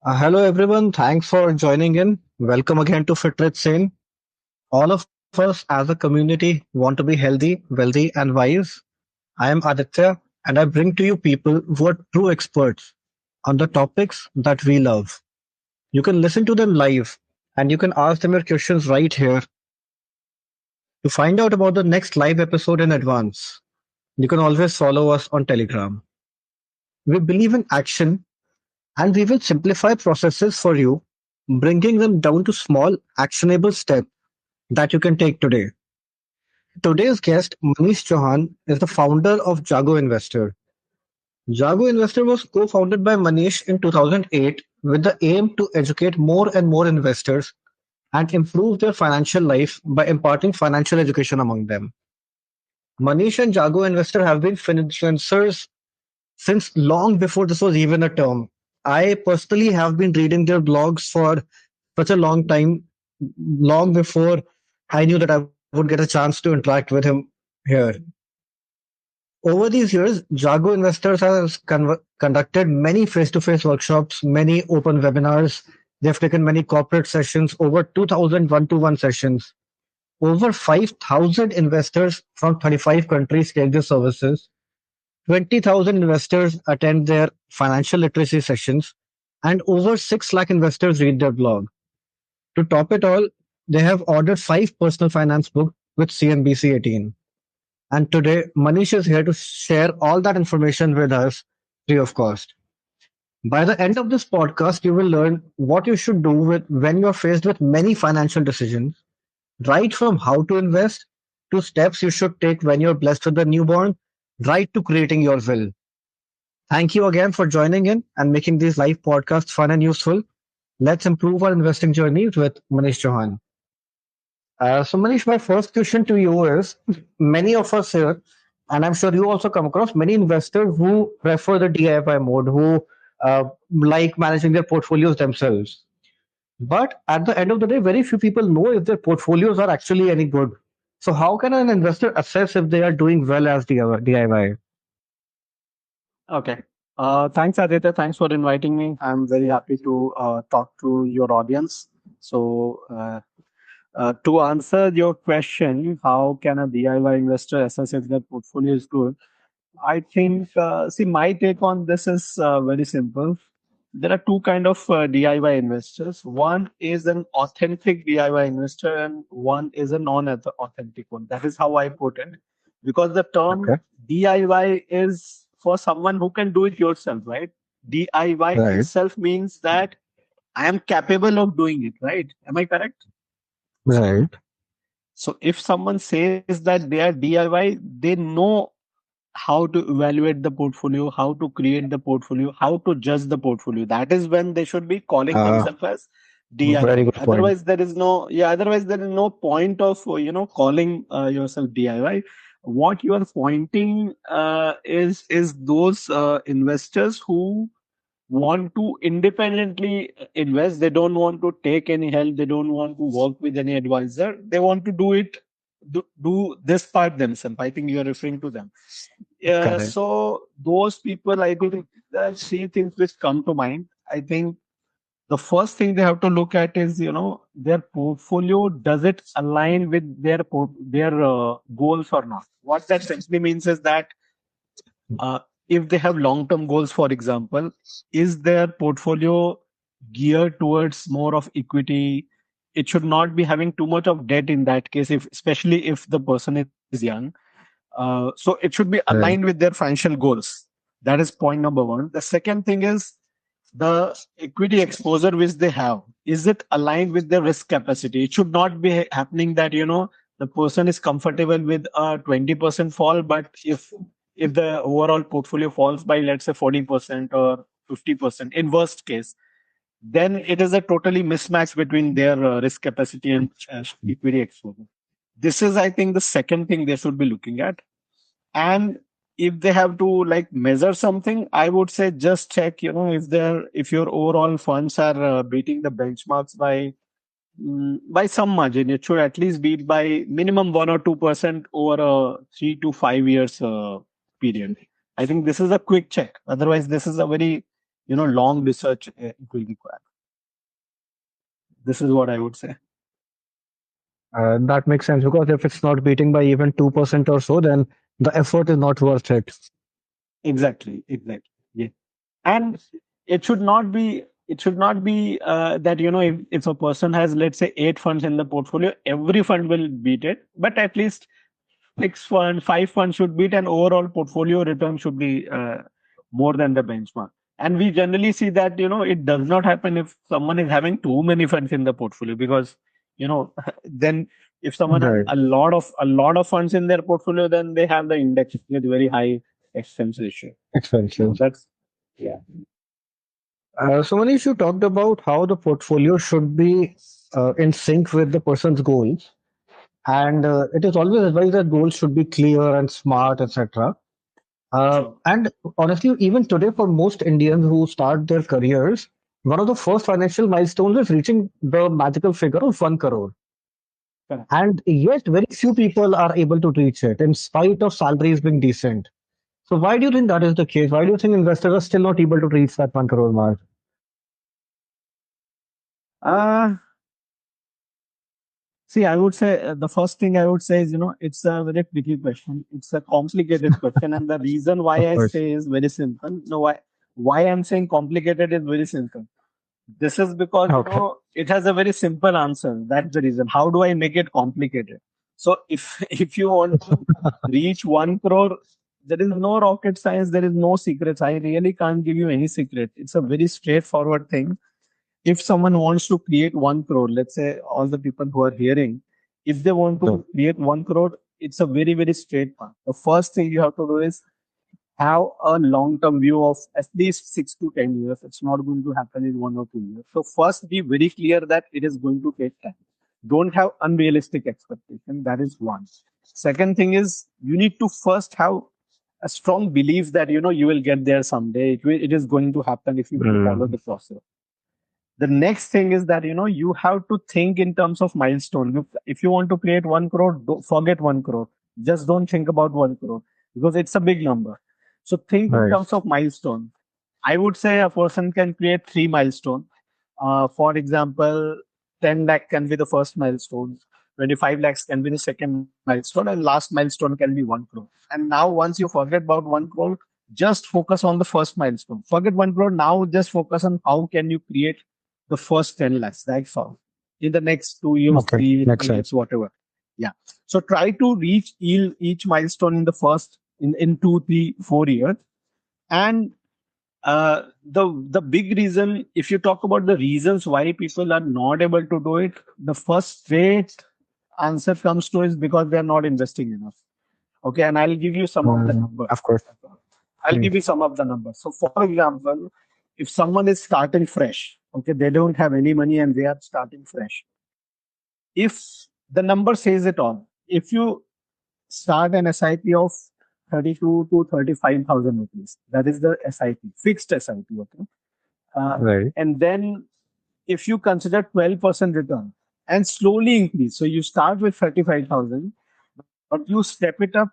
Hello everyone, thanks for joining in. Welcome again to Fit Rich Sane. All of us as a community want to be healthy, wealthy, and wise. I am Aditya, and I bring to you people who are true experts on the topics that we love. You can listen to them live, and you can ask them your questions right here. To find out about the next live episode in advance, you can always follow us on Telegram. We believe in action, and we will simplify processes for you, bringing them down to small, actionable steps that you can take today. Today's guest, Manish Chauhan, is the founder of Jago Investor. Jago Investor was co-founded by Manish in 2008 with the aim to educate more and more investors and improve their financial life by imparting financial education among them. Manish and Jago Investor have been influencers since long before this was even a term. I personally have been reading their blogs for such a long time, long before I knew that I would get a chance to interact with him here. Over these years, Jago Investors has conducted many face-to-face workshops, many open webinars. They've taken many corporate sessions, over 2,000 one-to-one sessions. Over 5,000 investors from 35 countries take their services. 20,000 investors attend their financial literacy sessions, and over 6 lakh investors read their blog. To top it all, they have ordered 5 personal finance books with CNBC 18. And today, Manish is here to share all that information with us free of cost. By the end of this podcast, you will learn what you should do when you're faced with many financial decisions, right from how to invest to steps you should take when you're blessed with a newborn, right to creating your will. Thank you again for joining in and making these live podcasts fun and useful. Let's improve our investing journey with Manish Chauhan. So, Manish, my first question to you is many of us here, and I'm sure you also come across many investors who prefer the DIY mode, who like managing their portfolios themselves. But at the end of the day, very few people know if their portfolios are actually any good. So, how can an investor assess if they are doing well as DIY? Okay. Thanks, Aditya. Thanks for inviting me. I'm very happy to talk to your audience. To answer your question, how can a DIY investor assess if their portfolio is good? I think, see, my take on this is very simple. There are two kind of DIY investors. One is an authentic DIY investor, and one is a non-authentic one. That is how I put it, because the term Okay. DIY is for someone who can do it yourself, right? DIY Right. itself means that I am capable of doing it, right? Am I correct? Right. So if someone says that they are DIY, they know how to evaluate the portfolio, how to create the portfolio, how to judge the portfolio. That is when they should be calling Uh, themselves as Very DIY. good point. Otherwise there is no point of calling yourself DIY. What you are pointing is those investors who want to independently invest. They don't want to take any help. They don't want to work with any advisor. They want to do this part themselves. I think you are referring to them. Yeah, Correct. so those people, I think, three things which come to mind. I think the first thing they have to look at is, their portfolio. Does it align with their goals or not? What that simply means is that uh, if they have long-term goals, for example, is their portfolio geared towards more of equity? It should not be having too much of debt in that case, if especially if the person is young. So it should be aligned Right. with their financial goals. That is point number one. The second thing is the equity exposure which they have. Is it aligned with their risk capacity? It should not be happening that the person is comfortable with a 20% fall, but if the overall portfolio falls by, let's say, 40% or 50% in worst case, then it is a totally mismatch between their risk capacity and equity exposure. This is, I think, the second thing they should be looking at. And if they have to like measure something, I would say just check, if your overall funds are beating the benchmarks by some margin. It should at least beat by minimum 1 or 2% over a 3 to 5 years period. I think this is a quick check. Otherwise, this is a very long research it will require. This is what I would say. That makes sense because if it's not beating by even 2% or so, then the effort is not worth it. Exactly. Yeah. And it should not be that if a person has, let's say, 8 funds in the portfolio, every fund will beat it, but at least 6 funds, 5 funds should beat, and overall portfolio return should be more than the benchmark. And we generally see that it does not happen if someone is having too many funds in the portfolio, because then if someone has Right. a lot of funds in their portfolio, then they have the index with very high expense ratio. Expensive. That's yeah. So Manish, you talked about how the portfolio should be in sync with the person's goals. And it is always advised that goals should be clear and smart, etc. And honestly, even today, for most Indians who start their careers, one of the first financial milestones is reaching the magical figure of 1 crore. Correct. And yet, very few people are able to reach it in spite of salaries being decent. So, why do you think that is the case? Why do you think investors are still not able to reach that 1 crore mark? Uh, See, I would say the first thing I would say is, it's a very tricky question. It's a complicated question, and the reason why Of I course. say is very simple. No, why I'm saying complicated is very simple. This is because Okay. it has a very simple answer. That's the reason. How do I make it complicated? So if if you want to reach 1 crore, there is no rocket science. There is no secrets. I really can't give you any secret. It's a very straightforward thing. If someone wants to create 1 crore, let's say all the people who are hearing, if they want So, to create 1 crore, it's a very, very straight path. The first thing you have to do is have a long term view of at least 6 to 10 years. It's not going to happen in 1 or 2 years. So, first, be very clear that it is going to take time. Don't have unrealistic expectation. That is one. Second thing is you need to first have a strong belief that you will get there someday. It is going to happen if you follow mm, the process. The next thing is that you have to think in terms of milestone. If you want to create 1 crore, don't forget 1 crore. Just don't think about 1 crore, because it's a big number. So think in right. terms of milestone. I would say a person can create 3 milestone. For example, 10 lakh can be the first milestone, 25 lakhs can be the second milestone, and last milestone can be 1 crore. And now, once you forget about 1 crore, just focus on the first milestone. Forget 1 crore. Now, just focus on how can you create the first 10 lakhs. That's all. In the next 2 years, Okay. 3 years, Makes 5 years, sense. whatever. Yeah. So try to reach each milestone in the first in 2, 3, 4 years. And the big reason, if you talk about the reasons why people are not able to do it, the first straight answer comes to is because they are not investing enough. Okay, and I'll give you some of the numbers. Of course. I'll Mm, give you some of the numbers. So, for example, if someone is starting fresh, okay, they don't have any money and they are starting fresh. If the number says it all, if you start an SIP of 32 to 35,000 rupees, that is the SIP, fixed SIP, okay, uh, right. and then if you consider 12% return and slowly increase, so you start with 35,000, but you step it up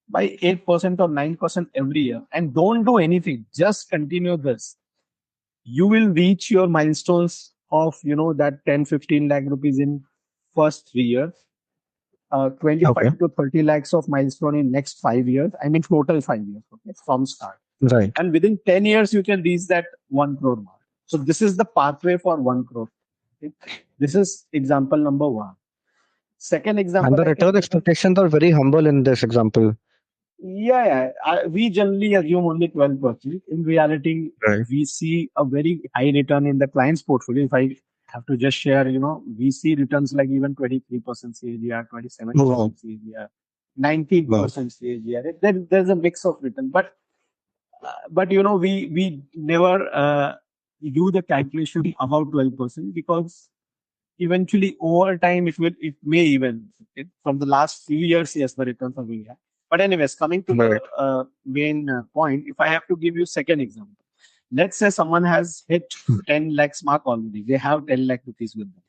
by 8% or 9% every year and don't do anything, just continue this, you will reach your milestones of that 10, 15 lakh rupees in first 3 years, Okay. 25 to 30 lakhs of milestone in next 5 years. I mean total 5 years, okay, from start. Right. And within 10 years you can reach that 1 crore mark. So this is the pathway for 1 crore. Okay? This is example number one. Second And example the I can return give is, expectations are very humble in this example. yeah. We generally assume only 12%. In reality, Right. we see a very high return in the client's portfolio. If I have to just share, we see returns like even 23% CAGR, Wow. 27% CAGR, Wow. 19% CAGR. There's a mix of return, but we never do the calculation about 12%, because eventually over time it may even, okay? From the last few years, yes, the returns are very high. But anyways, coming to the Right. main point, if I have to give you second example, let's say someone has hit 10 lakhs mark already, they have 10 lakh rupees with them.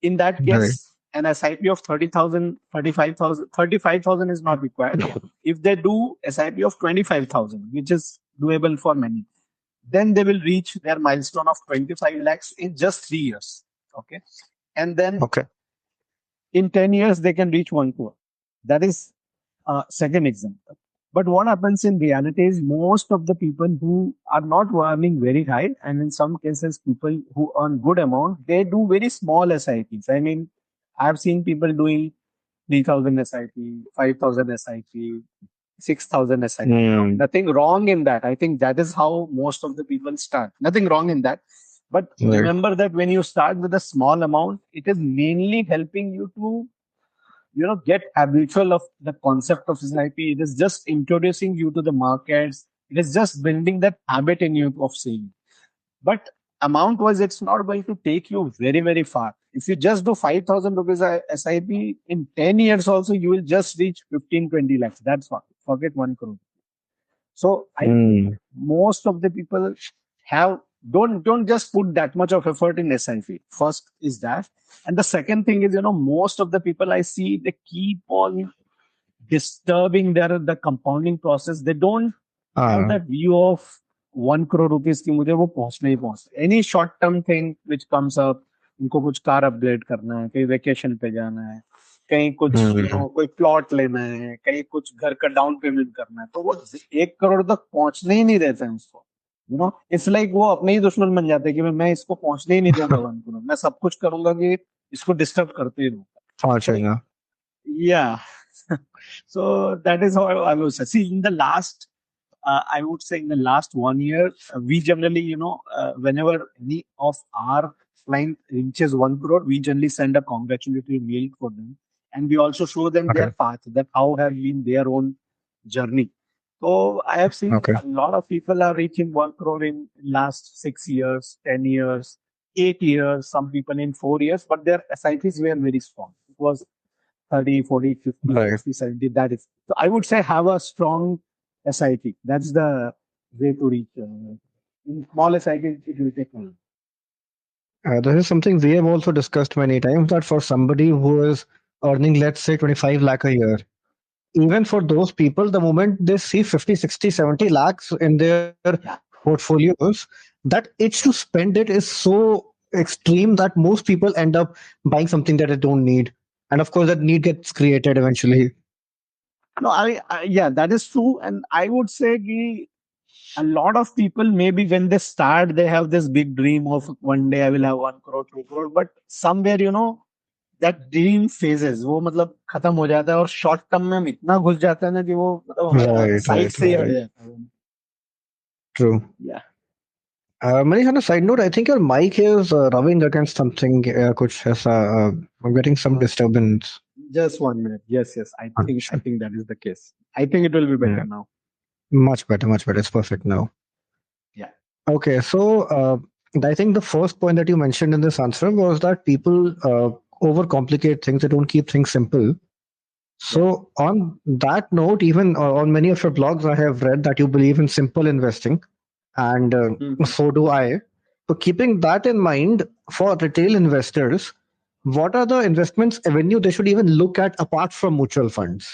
In that Right. case, an SIP of 30,000, 35,000 is not required. If they do SIP of 25,000, which is doable for many, then they will reach their milestone of 25 lakhs in just 3 years. Okay. And then Okay. in 10 years, they can reach 1 crore. That is second example. But what happens in reality is most of the people who are not earning very high, and in some cases, people who earn good amount, they do very small SIPs. I mean, I've seen people doing 3,000 SIP, 5,000 SIP, 6,000 SIP. Hmm. Nothing wrong in that. I think that is how most of the people start. Nothing wrong in that. But Right. remember that when you start with a small amount, it is mainly helping you to get habitual of the concept of society. It is just introducing you to the markets. It is just building that habit in you of saving. But amount wise, it's not going to take you very, very far. If you just do 5,000 rupees SIP in 10 years also, you will just reach 15, 20 lakhs. That's what. Forget 1 crore. So I think Hmm. most of the people have don't just put that much of effort in SIP. First is that, and the second thing is most of the people I see, they keep on disturbing the compounding process. They don't have Ah. that view of 1 crore rupees की मुझे वो पहुंचना ही पहुंचना. Any short term thing which comes up, उनको कुछ car upgrade करना है, कहीं वेकेशन पे जाना है, कहीं कुछ Hmm. कोई प्लॉट लेना है, कहीं कुछ घर का डाउन पेमेंट करना है, तो वो 1 करोड़ तक पहुंचने ही नहीं देते हैं उसको. इट्स लाइक वो अपने ही दुश्मन बन जाते हैं कि मैं इसको पहुंचने ही नहीं दूंगा 1 करोड़. मैं सब कुछ करूंगा कि इसको डिस्टर्ब करते ही रहूंगा. So पहुंचेगा. yeah. So that is how I will say. See, in the last, I would say in the last 1 year, we generally, whenever any of our client reaches 1 crore, we generally send a congratulatory mail for them. And we also show them their Okay. path, that how have been their own journey. So I have seen Okay. a lot of people are reaching 1 crore in last 6 years, 10 years, 8 years, some people in 4 years, but their SIPs were very strong. It was 30, 40, 50, Right. 60, 70. That is. So I would say have a strong SIP. That's the way to reach. In small SIP, it will take time. This is something we have also discussed many times that for somebody who is earning, let's say, 25 lakh a year, even for those people, the moment they see 50, 60, 70 lakhs in their Yeah. portfolios, that itch to Yeah. spend it is so extreme that most people end up buying something that they don't need. And of course, that need gets created eventually. No, yeah, that is true. And I would say a lot of people, maybe when they start, they have this big dream of one day I will have 1 crore, 2 crore. But somewhere, that dream phases, वो मतलब खत्म हो जाता है और short term में हम इतना घुस जाता है ना कि वो मतलब Right, साइड right, से ही हट right. जाता है. True. Yeah. Manish, on a side note, I think your mic is rubbing against something. Kuch aisa, I'm getting some Uh, disturbance. Just 1 minute. Yes, yes. I think I Acha. think that is the case. I think it will be better Yeah. now. Much better, much better. It's perfect now. Yeah. Okay, so I think the first point that you mentioned in this answer was that people overcomplicate things. They don't keep things simple. Yeah. So, on that note, even on many of your blogs, I have read that you believe in simple investing, and Mhm. so do I. So, keeping that in mind, for retail investors, what are the investments avenue they should even look at apart from mutual funds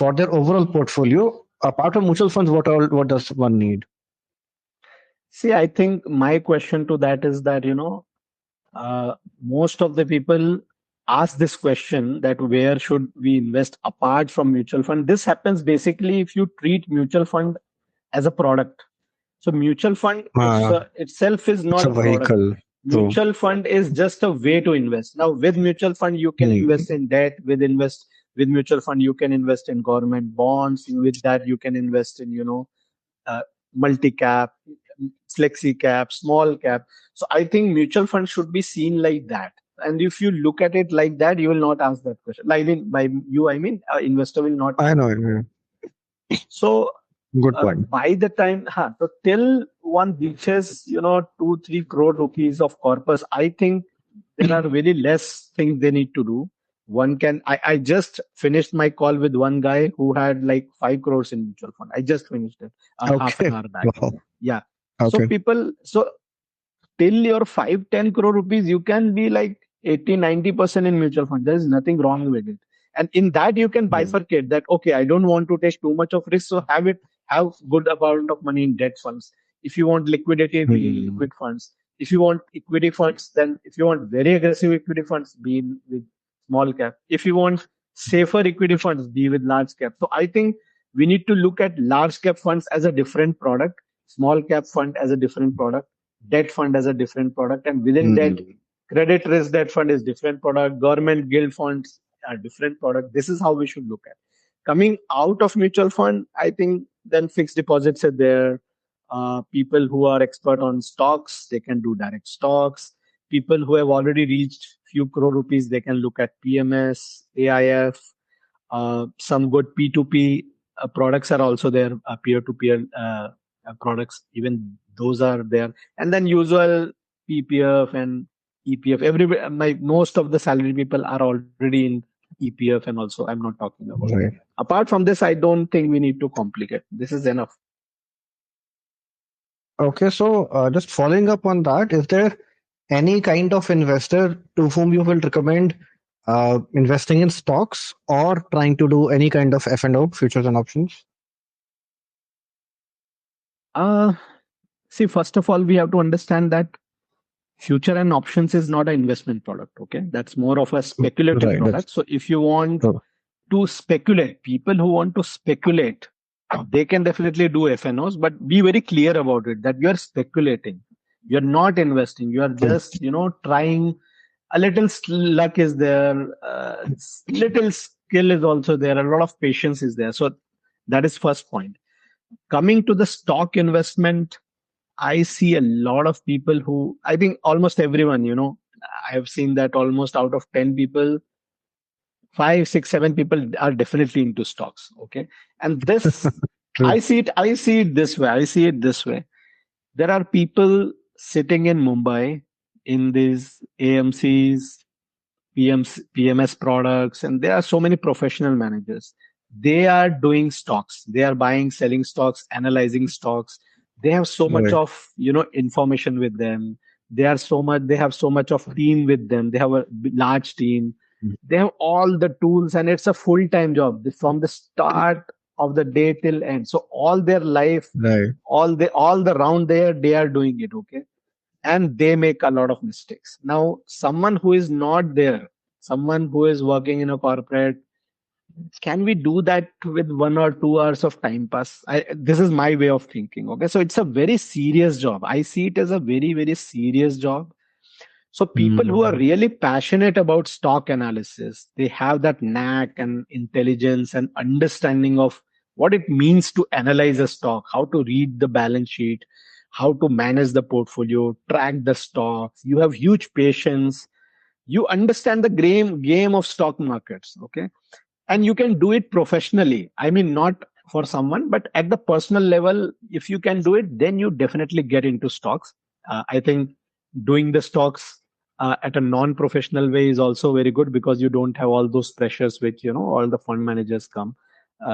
for their overall portfolio? Apart from mutual funds, what does one need? See, I think my question to that is that, most of the people ask this question that where should we invest apart from mutual fund? This happens basically if you treat mutual fund as a product. So mutual fund Uh, itself is it's not a a product. vehicle. True. Mutual fund is just a way to invest. Now, with mutual fund, you can Hmm. invest in debt. With mutual fund, you can invest in government bonds. With that, you can invest in uh, multi cap, flexi cap, small cap. So I think mutual fund should be seen like that. And if you look at it like that, you will not ask that question. Like, I mean, by you, I mean, investor will not I ask know. that Yeah. question. So Good point. by the time, so till one reaches, 2, 3 crore rupees of corpus, I think there are very less things they need to do. I just finished my call with one guy who had like 5 crores in mutual fund. I just finished it half an Okay. hour back. Wow. Yeah. So Okay. so till your 5, 10 crore rupees, you can be like 80, 90% in mutual fund. There is nothing wrong with it. And in that, you can Hmm. bifurcate that, okay, I don't want to take too much of risk. So have good amount of money in debt funds. If you want liquidity, be in Hmm. liquid funds. If you want equity funds, then if you want very aggressive equity funds, be in with small cap. If you want safer equity funds, be with large cap. So I think we need to look at large cap funds as a different product, small cap fund as a different product, debt fund as a different product, and within that, Hmm. credit risk debt fund is different product, government guild funds are different product. This is how we should look at. Coming out of mutual fund, I think then fixed deposits are there. People who are expert on stocks, they can do direct stocks. People who have already reached few crore rupees, they can look at PMS, AIF. Some good P2P products are also there, peer-to-peer products. Even those are there. And then usual PPF and EPF. Most of the salary people are already in EPF, and also I'm not talking about. Right. Apart from this, I don't think we need to complicate. This is enough. Okay, so just following up on that, is there any kind of investor to whom you will recommend investing in stocks or trying to do any kind of F&O, futures and options? Uh, See, first of all, we have to understand that future and options is not an investment product. Okay, that's more of a speculative Right. That's product. So if you want true. to speculate, people who want to speculate, they can definitely do FNOs, but be very clear about it that you are speculating. You're not investing. You are True. just, trying. A little luck is there. Little skill is also there. A lot of patience is there. So that is first point. Coming to the stock investment, I see a lot of people who, I think almost everyone, I have seen that almost out of 10 people, five, six, seven people are definitely into stocks. Okay. And this, True. I see it this way. I see it this way. There are people sitting in Mumbai in these AMCs, PMS products, and there are so many professional managers. They are doing stocks. They are buying, selling stocks, analyzing stocks. They have so much Right. of information with them. They have so much of team with them. They have a large team. They have all the tools, and it's a full-time job from the start of the day till end. So all their life, Right. all the round there, they are doing it. Okay, and they make a lot of mistakes. Now, someone who is not there, someone who is working in a corporate, can we do that with 1 or 2 hours of time pass? This is my way of thinking. Okay, so it's a very serious job. I see it as a very, very serious job. So people who are Mm. really passionate about stock analysis, they have that knack and intelligence and understanding of what it means to analyze a stock, how to read the balance sheet, how to manage the portfolio, track the stocks. You have huge patience. You understand the game of stock markets. Okay, and you can do it professionally. I mean, not for someone, but at the personal level, if you can do it, then you definitely get into stocks. I think doing the stocks at a non-professional way is also very good because you don't have all those pressures which all the fund managers come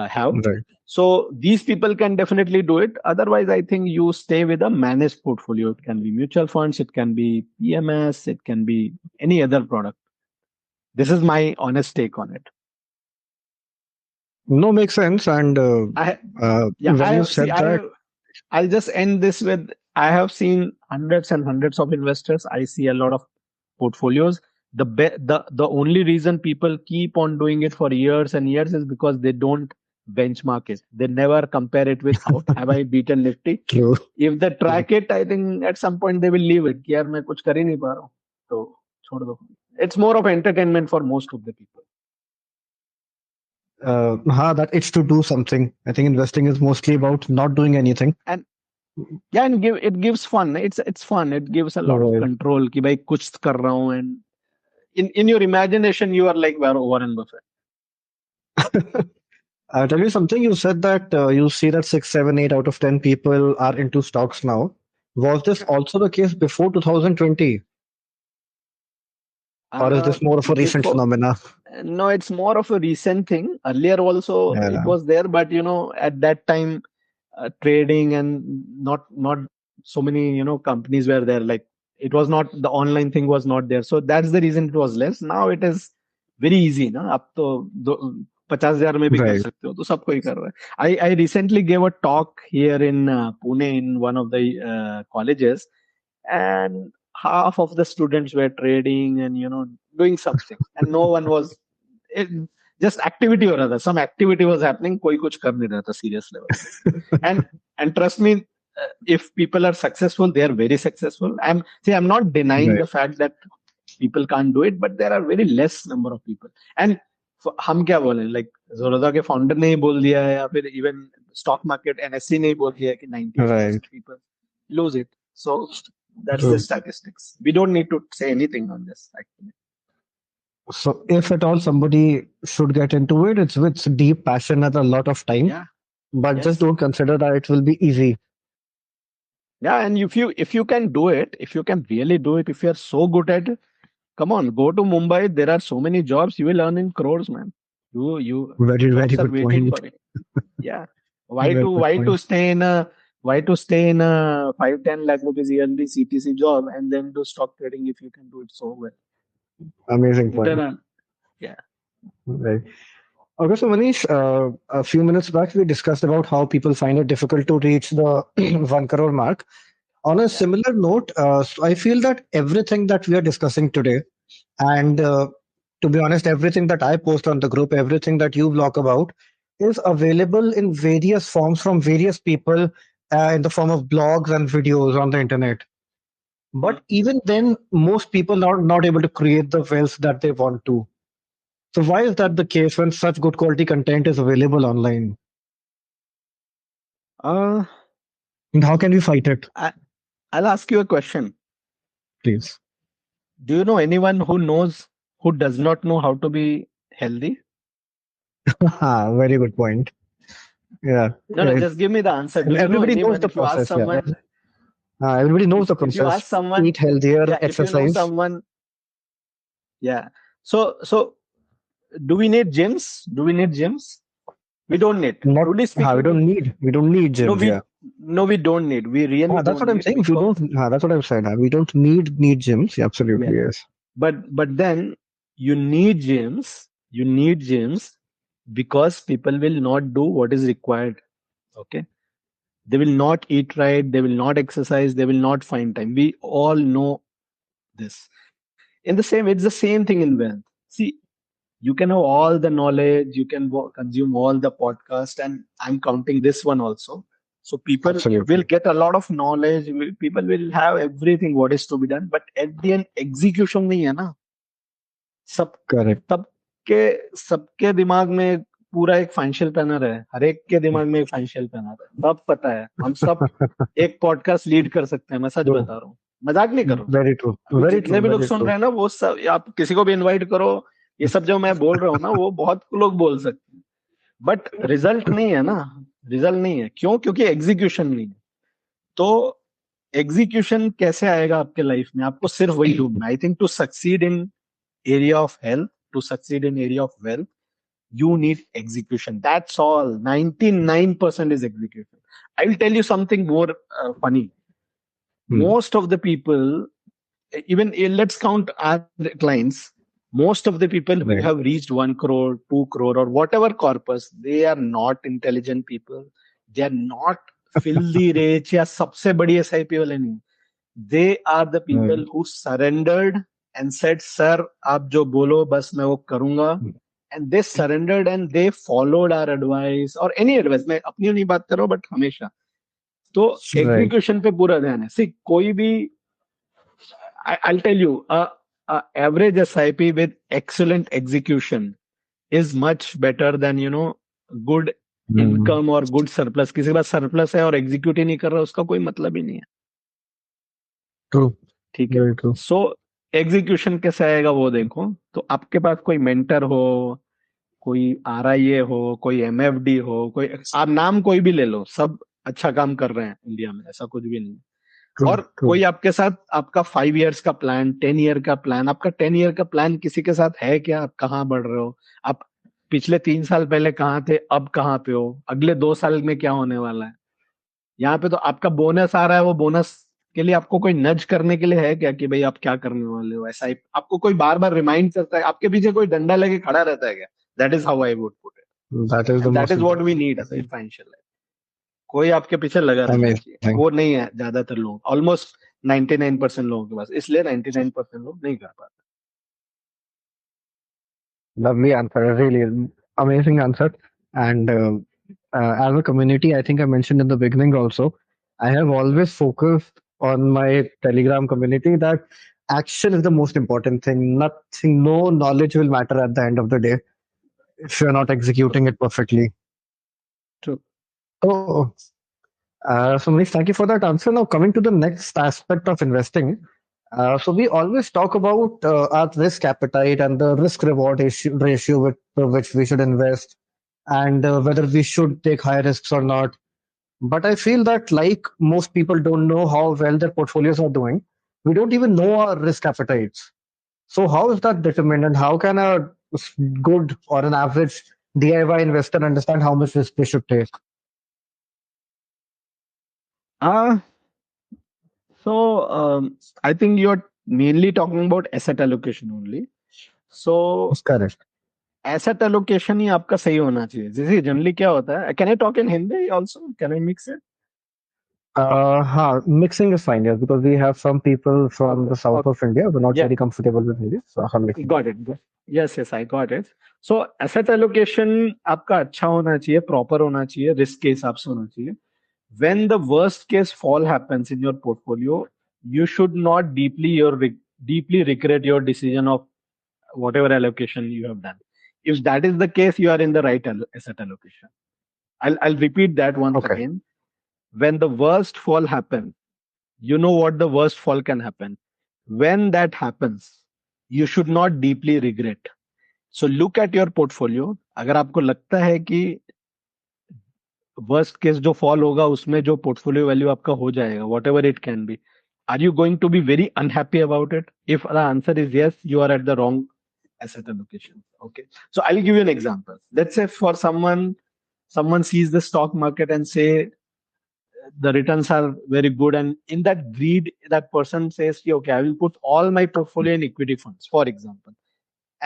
have. Right. So these people can definitely do it. Otherwise, I think you stay with a managed portfolio. It can be mutual funds, it can be PMS, it can be any other product. This is my honest take on it. No, makes sense. And I Yeah, when you said that, I'll just end this with I have seen hundreds and hundreds of investors. I see a lot of portfolios. The only reason people keep on doing it for years and years is because they don't benchmark it. They never compare it with how have I beaten Nifty. true. If they track it, I think at some point they will leave it. कि यार मैं कुछ कर ही नहीं पा रहा हूँ. तो छोड़ दो. It's more of entertainment for most of the people. That it's to do something. I think investing is mostly about not doing anything. And yeah, and it gives fun. It's fun. It gives a lot of Right. control कि भाई कुछ कर रहा हूँ, and in your imagination you are like Warren Buffett. I'll tell you something. You said that you see that six, seven, 8 out of 10 people are into stocks now. Was this also the case before 2020, or is this more of a recent Before, phenomena? no, it's more of a recent thing. Earlier also it Yeah. was there, but at that time trading and not so many companies were there. Like it was not, the online thing was not there, so that's the reason it was less. Now it is very easy. No, up to 50,000 में भी कर Right. सकते हो, तो सब कोई कर रहा है. I recently gave a talk here in Pune in one of the colleges, and half of the students were trading and doing something, and no one was it, just activity हो रहा था, some activity was happening, कोई कुछ कर नहीं रहा था serious level पे. and and trust me, if people are successful, they are very successful. I'm not denying Right. the fact that people can't do it, but there are very less number of people. And हम क्या बोले, like जोरदा के founder ने ही बोल दिया है, या फिर इवन स्टॉक मार्केट एनएससी ने ही बोल दिया है कि Right. 98% people lose it. So that's the True. statistics. We don't need to say anything on this actually. So if at all somebody should get into it, it's with deep passion and a lot of time. Yeah. But just Yes. don't consider that it will be easy. Yeah, and if you can do it, if you can really do it, if you are so good at it, come on, go to Mumbai. There are so many jobs. You will earn in crores, man. You Very, very jobs are good waiting point. for it. Yeah. Why Very to good why to point. stay in a why to stay in a 5-10 lakh rupees yearly CTC job and then do stock trading if you can do it so well? Amazing point. Internal. Yeah. Right. Okay, so Manish, a few minutes back we discussed about how people find it difficult to reach the 1 crore mark. On a Yeah. similar note, so I feel that everything that we are discussing today, and to be honest, everything that I post on the group, everything that you blog about, is available in various forms from various people in the form of blogs and videos on the internet. Mm. But even then, most people are not able to create the wealth that they want to. So why is that the case when such good quality content is available online? Uh, And how can we fight it, I, I'll ask you a question. please? Do you know anyone who does not know how to be healthy? Very good point. Yeah, No, no, just give me the answer. Do you know everybody knows anyone? the If you ask process. Yeah, someone, everybody knows the if you ask process. someone, Eat healthier, yeah, if you know exercise. someone, yeah. So do we need gyms? Do we need gyms? We don't need. Not, Truly we speaking, don't need no, gyms. Yeah, we don't need. We really that's don't what I'm need saying. If you because don't, that's what I'm saying. We don't need gyms. Yeah, yeah. absolutely, yes. But then you need gyms. You need gyms because people will not do what is required. Okay. They will not eat right. They will not exercise. They will not find time. We all know this. In the same, it's the same thing in wealth. See, you can have all the knowledge, you can consume all the podcast, and I'm counting this one also. So people will Absolutely. get a lot of knowledge. People will have everything what is to be done, but at the end, execution नहीं है ना. सब Correct. सबके सबके दिमाग में पूरा एक फाइनेंशियल प्लानर है. हर एक के दिमाग में एक फाइनेंशियल प्लानर है. सब पता है. हम सब एक पॉडकास्ट लीड कर सकते हैं. मैं सच True. बता रहा हूँ. मजाक नहीं कर रहा हूँ. Very true. अभी Very जितने true. भी लोग Very सुन true. रहे हैं ना, वो सब आप किसी को भी इनवाइट करो. ये सब जो मैं बोल रहा हूँ ना, वो बहुत लोग बोल सकते हैं. बट रिजल्ट नहीं है ना. रिजल्ट नहीं है. क्यों? क्योंकि एग्जीक्यूशन नहीं है. तो एग्जीक्यूशन कैसे आएगा आपके लाइफ में? आपको सिर्फ वही ढूंढना. I think to succeed in area of health, to succeed in area of wealth, you need execution. That's all. 99% is execution. I will tell you something more funny. Hmm. Most of the people, even let's count our clients, most of the people who Right. have reached 1 crore, 2 crore, or whatever corpus, they are not intelligent people. They are not filthy rich या सबसे बड़ी SIP वाले नहीं. They are the people Right. who surrendered and said, "Sir, आप जो बोलो बस मैं वो करूंगा." And they surrendered and they followed our advice or any advice. मैं अपनी नहीं बात कर रहा हूँ, but हमेशा. तो Right. एग्जीक्यूशन पे पूरा ध्यान है. See, कोई भी, I'll tell you, a average SIP with excellent execution is much better than good Hmm. income और good surplus. किसी के पास surplus है और execute ही नहीं कर रहा, उसका कोई मतलब ही नहीं है. True. ठीक है. Very true. सो एग्जीक्यूशन कैसे आएगा वो देखो. तो आपके पास कोई मेंटर हो, कोई RIA हो, कोई MFD हो, कोई आप नाम कोई भी ले लो, सब अच्छा काम कर रहे हैं इंडिया में. ऐसा कुछ भी नहीं. True. और True. कोई आपके साथ आपका 5 years का प्लान, 10 year का प्लान, आपका 10 year का प्लान किसी के साथ है क्या? आप कहाँ बढ़ रहे हो? आप पिछले 3 साल पहले कहाँ थे, अब कहाँ पे हो, अगले 2 साल में क्या होने वाला है? यहाँ पे तो आपका बोनस आ रहा है. वो बोनस के लिए आपको कोई नज करने के लिए है क्या कि भाई आप क्या करने वाले हो? ऐसा ही आपको कोई बार बार रिमाइंड करता है? आपके पीछे कोई डंडा लेके खड़ा रहता है क्या? That is how I would put That is the end that most is what we important, need I in think. Financial life. कोई आपके पीछे लगा रहना चाहिए, Amazing. वो नहीं है ज्यादातर लोग, ऑलमोस्ट 99% लोगों के पास, इसलिए 99% लोग नहीं कर पाते. Lovely answer. Really amazing answer. And as a community, I think I mentioned in the beginning also, I have always focused on my Telegram community that action is the most important thing. Nothing, no knowledge will matter at the end of the day if you're not executing it perfectly. True. So, so Manish, thank you for that answer. Now, coming to the next aspect of investing. So we always talk about our risk appetite and the risk reward ratio with which we should invest, and whether we should take high risks or not. But I feel that, like, most people don't know how well their portfolios are doing. We don't even know our risk appetites. So how is that determined, and how can a good or an average DIY investor understand how much risk they should take? uh so I think you're mainly talking about asset allocation only. So That's correct. Asset allocation ही आपका सही होना चाहिए. जैसे generally क्या होता है, can I talk in Hindi also, can I mix it? Mixing is fine, yes, because we have some people from okay the south of okay, India who are not या, very comfortable with Hindi, so mixing. Got it. Yes yes, I got it. So asset allocation आपका अच्छा होना चाहिए, proper होना चाहिए, risk के हिसाब से होना चाहिए. When the worst case fall happens in your portfolio, you should not deeply regret your decision of whatever allocation you have done. If that is the case, you are in the right asset allocation. I'll repeat that once Okay. again. When the worst fall happen, you know what the worst fall can happen. When that happens, you should not deeply regret. So look at your portfolio. अगर आपको लगता है कि worst case जो fall होगा उसमें जो portfolio value आपका हो जाएगा, whatever it can be, are you going to be very unhappy about it? If the answer is yes, you are at the wrong asset allocation. Okay, so I'll give you an example. Let's say for someone sees the stock market and say the returns are very good, and in that greed that person says, okay, I will put all my portfolio in equity funds, for example,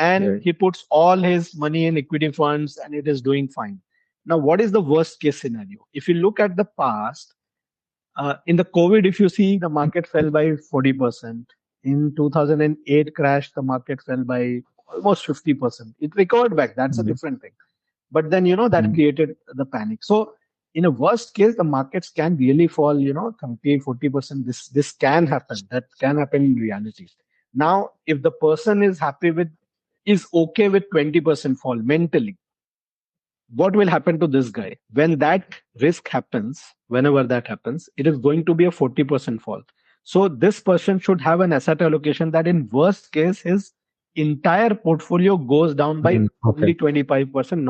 and Yeah. he puts all his money in equity funds and it is doing fine. Now, what is the worst case scenario? If you look at the past, in the COVID, if you see, the market fell by 40%. In 2008 crash, the market fell by almost 50%. It recovered back. That's a Mm, different thing. But then, that mm, created the panic. So in a worst case, the markets can really fall, 30, 40%. This can happen. That can happen in reality. Now, if the person is okay with 20% fall mentally, what will happen to this guy when that risk happens? Whenever that happens, it is going to be a 40% fall. So this person should have an asset allocation that in worst case his entire portfolio goes down by okay. only 25%,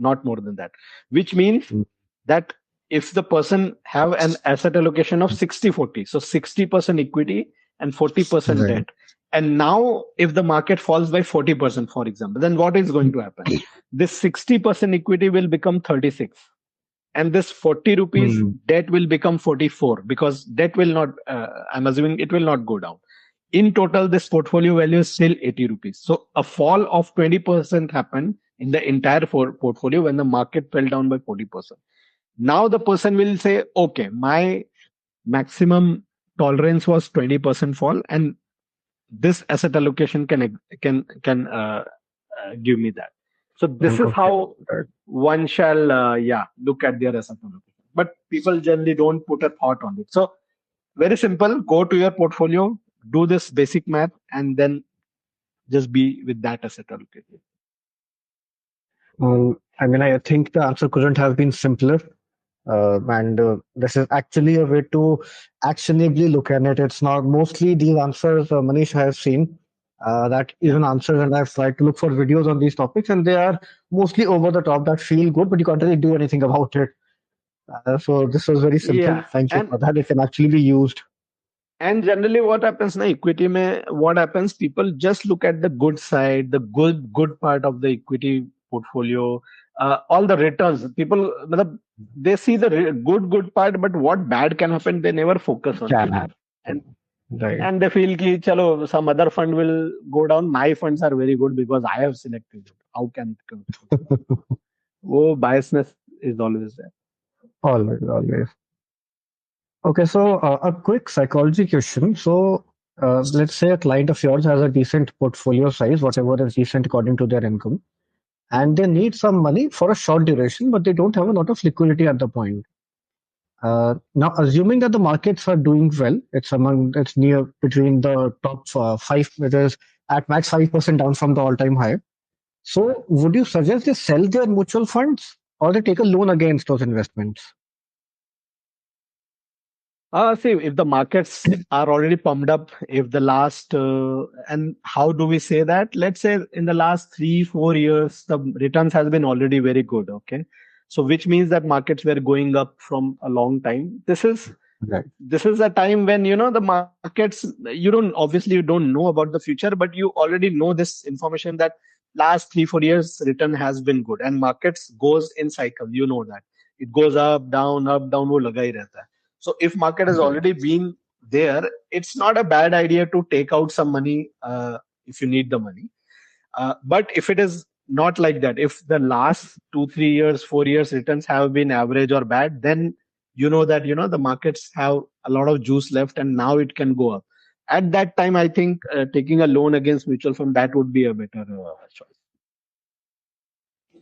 not more than that. Which means Mm, that if the person have an asset allocation of 60/40, so 60% equity and 40% right. debt, and now if the market falls by 40%, for example, then what is going to happen? This 60% equity will become 36, and this 40 rupees Mm, debt will become 44, because debt will not, I'm assuming it will not go down. In total, this portfolio value is still 80 rupees. So a fall of 20% happened in the entire portfolio when the market fell down by 40%. Now the person will say, okay, my maximum tolerance was 20% fall, and this asset allocation can give me that. So this is okay. how Right. one shall look at their asset allocation. But people generally don't put a thought on it. So very simple: go to your portfolio, do this basic math, and then just be with that asset allocation. I mean, I think the answer couldn't have been simpler. And this is actually a way to actionably look at it. It's not mostly these answers Manish has seen that Yeah. even answers, and I've tried to look for videos on these topics, and they are mostly over the top that feel good, but you can't really do anything about it. So this was very simple. Yeah. Thank you And for that. It can actually be used. generally what happens na equity mein, what happens, people just look at the good side, the good part of the equity portfolio, all the returns. People, matlab, they see the good part, but what bad can happen, they never focus on it. Can happen. and Right. and they feel ki chalo some other fund will go down, my funds are very good because I have selected it. How can it go? वो biasness is always there. Always, always. Okay, so a quick psychology question. So, let's say a client of yours has a decent portfolio size, whatever is decent according to their income, and they need some money for a short duration, but they don't have a lot of liquidity at the point. Now, assuming that the markets are doing well, it's near between the top five, it is at max 5% down from the all-time high. So, would you suggest they sell their mutual funds or they take a loan against those investments? See, if the markets are already pumped up, if the last, and how do we say that? Let's say in the last 3, 4 years, the returns has been already very good. Okay. So, which means that markets were going up from a long time. Right. This is a time when, the markets, you don't know about the future, but you already know this information that last 3, 4 years return has been good, and markets goes in cycle. You know that it goes up, down, वो लगा ही रहता है. So if market has Right. already been there, it's not a bad idea to take out some money if you need the money. But if it is not like that, if the last 2, 3 years, 4 years returns have been average or bad, then you know that the markets have a lot of juice left, and now it can go up. At that time, I think taking a loan against mutual fund, that would be a better choice.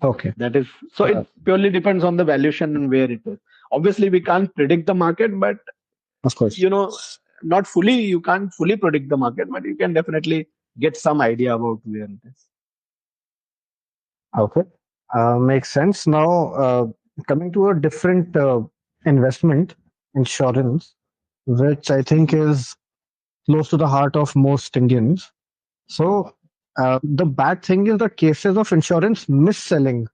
Okay. That is, so Uh, it purely depends on the valuation and where it is. Obviously, we can't predict the market, but of course. you know, not fully, you can't fully predict the market, but you can definitely get some idea about where it is. Okay. Makes sense. Now, coming to a different investment, insurance, which I think Mhm. is close to the heart of most Indians. So, the bad thing is that cases of insurance mis-selling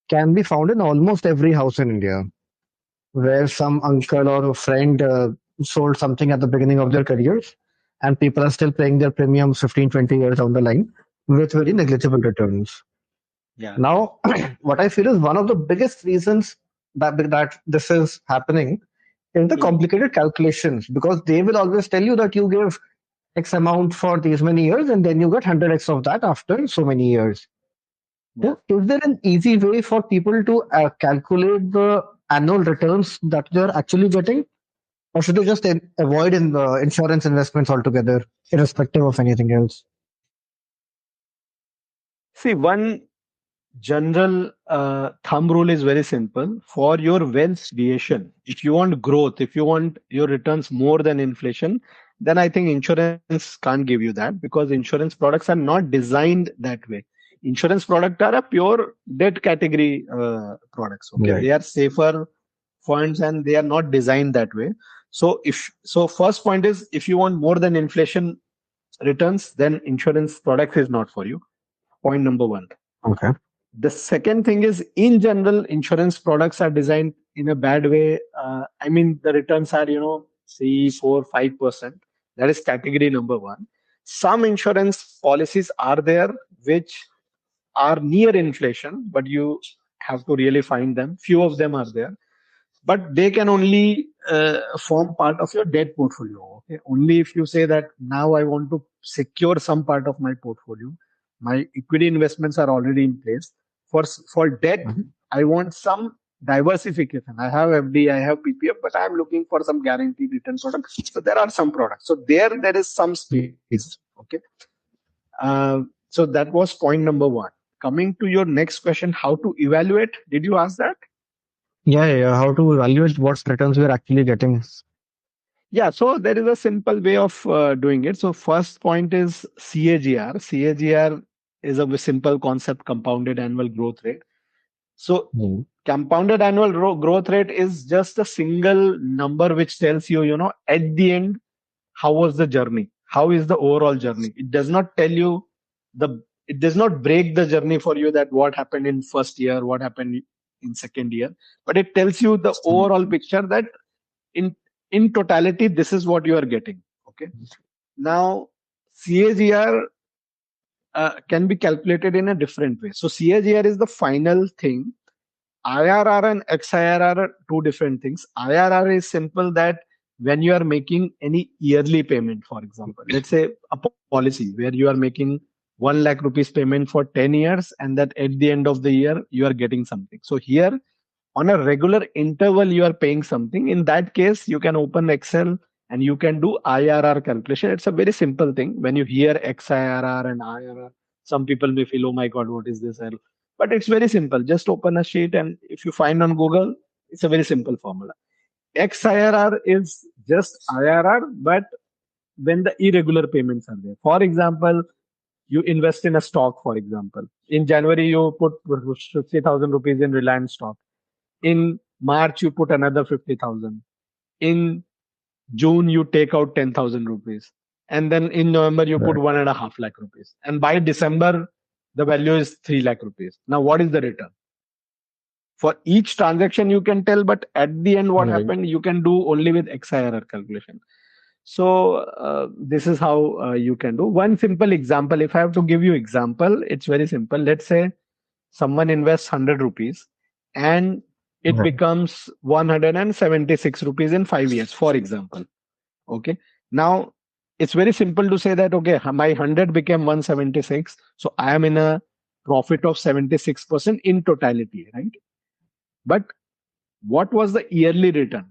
can be found in almost every house in India, where some uncle or a friend sold something at the beginning of their careers, and people are still paying their premiums 15, 20 years down the line with very negligible returns. Yeah. Now, what I feel is one of the biggest reasons that this is happening is the Mhm. complicated calculations, because they will always tell you that you give X amount for these many years and then you get 100x of that after so many years. Yeah. So, is there an easy way for people to calculate the annual returns that they're actually getting, or should they just avoid in the insurance investments altogether, irrespective of anything else? See, one general thumb rule is very simple. For your wealth creation, if you want growth, if you want your returns more than inflation, then I think insurance can't give you that, because insurance products are not designed that way. Insurance products are a pure debt category products. Okay, Right. they are safer funds and they are not designed that way. So if so, first point is, if you want more than inflation returns, then insurance products is not for you. Point number one. Okay. The second thing is, in general, insurance products are designed in a bad way. I mean, the returns are, 3, 4, 5%. That is category number one. Some insurance policies are there which are near inflation, but you have to really find them. Few of them are there, but they can only form part of your debt portfolio. Okay, only if you say that now I want to secure some part of my portfolio, my equity investments are already in place. For debt, Mhm. I want some diversification. I have FD, I have PPF, but I am looking for some guaranteed return products. So there are some products. So there is some space. Okay. So that was point number one. Coming to your next question, how to evaluate? Did you ask that? Yeah. How to evaluate what returns we're actually getting? Yeah, so there is a simple way of doing it. So first point is CAGR. CAGR is a simple concept, compounded annual growth rate. So Hmm. compounded annual growth rate is just a single number which tells you, at the end, how was the journey? How is the overall journey? It does not tell you it does not break the journey for you, that what happened in first year, what happened in second year, but it tells you the overall picture, that in in totality this is what you are getting. Okay, now CAGR can be calculated in a different way. So CAGR is the final thing. IRR and XIRR are two different things. IRR is simple, that when you are making any yearly payment, for example, let's say a policy where you are making 1 lakh rupees payment for 10 years, and that at the end of the year you are getting something. So here on a regular interval you are paying something. In that case you can open Excel and you can do IRR calculation. It's a very simple thing. When you hear XIRR and IRR, some people may feel, oh my god, what is this? But it's very simple. Just open a sheet, and if you find on Google, it's a very simple formula. XIRR is just IRR, but when the irregular payments are there. For example, you invest in a stock, for example. In January, you put 50,000 rupees in Reliance stock. In March, you put another 50,000. In June, you take out 10,000 rupees. And then in November, you put Right. 1.5 lakh rupees. And by December, the value is 3 lakh rupees. Now, what is the return? For each transaction, you can tell, but at the end, what Right. happened, you can do only with XIRR calculation. So this is how you can do. One simple example, if I have to give you example, it's very simple. Let's say someone invests 100 rupees and it Right. becomes 176 rupees in 5 years, for example. Okay. Now it's very simple to say that, okay, my 100 became 176. So I am in a profit of 76% in totality, right? But what was the yearly return?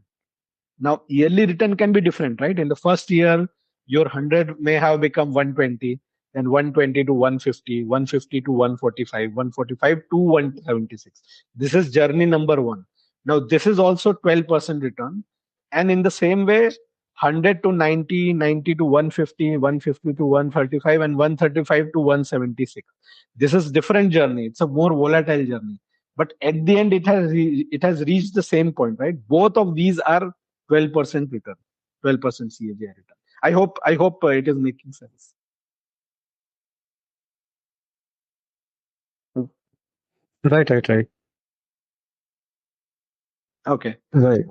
Now, yearly return can be different, right? In the first year, your 100 may have become 120, then 120 to 150, 150 to 145, 145 to 176. This is journey number one. Now, this is also 12% return. And in the same way, 100 to 90, 90 to 150, 150 to 135, and 135 to 176. This is different journey. It's a more volatile journey. But at the end, it has reached the same point, right? Both of these are 12% return, 12% CAGR return. I hope it is making sense. Right. Right. Right. Okay. Right.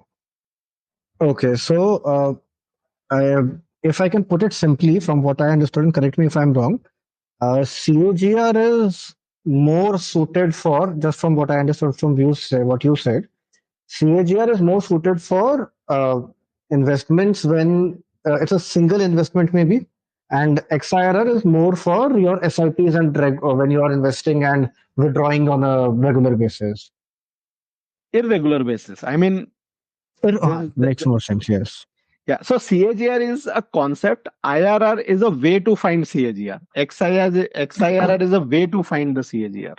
Okay. So, I, if I can put it simply, from what I understood, and correct me if I'm wrong, CAGR is more suited for, just from what I understood from what you said, CAGR is more suited for investments when it's a single investment, maybe, and XIRR is more for your SIPs and or when you are investing and withdrawing on a regular basis. Irregular basis. I mean, Makes more sense, yes. yeah. So CAGR is a concept. IRR is a way to find CAGR. XIRR is a way to find the CAGR.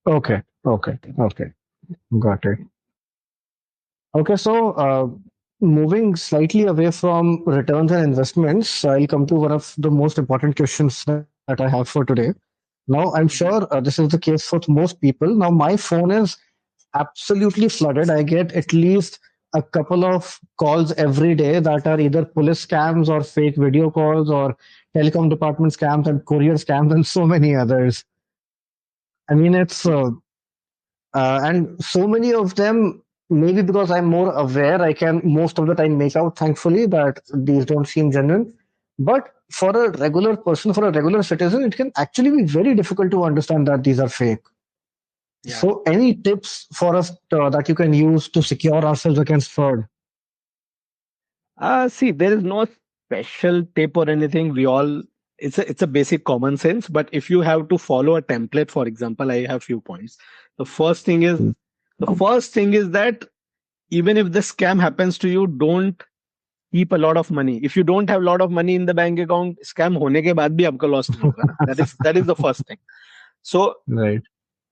Okay, okay, okay. Got it. Okay, so moving slightly away from returns and investments, I'll come to one of the most important questions that I have for today. Now, I'm sure Mhm. this is the case for most people. Now, my phone is absolutely flooded. I get at least a couple of calls every day that are either police scams or fake video calls or telecom department scams and courier scams and so many others. I mean, and so many of them, maybe because I'm more aware, I can most of the time make out, thankfully, that these don't seem genuine. But for a regular person, for a regular citizen, it can actually be very difficult to understand that these are fake. Yeah. So, any tips for us that you can use to secure ourselves against fraud? See, there is no special tip or anything. We all it's a basic common sense. But if you have to follow a template, for example, I have few points. The first thing is the first thing is that even if the scam happens to you, don't keep a lot of money. If you don't have a lot of money in the bank account, scam होने के बाद भी आपका loss नहीं होगा ना. That is the first thing. So Right.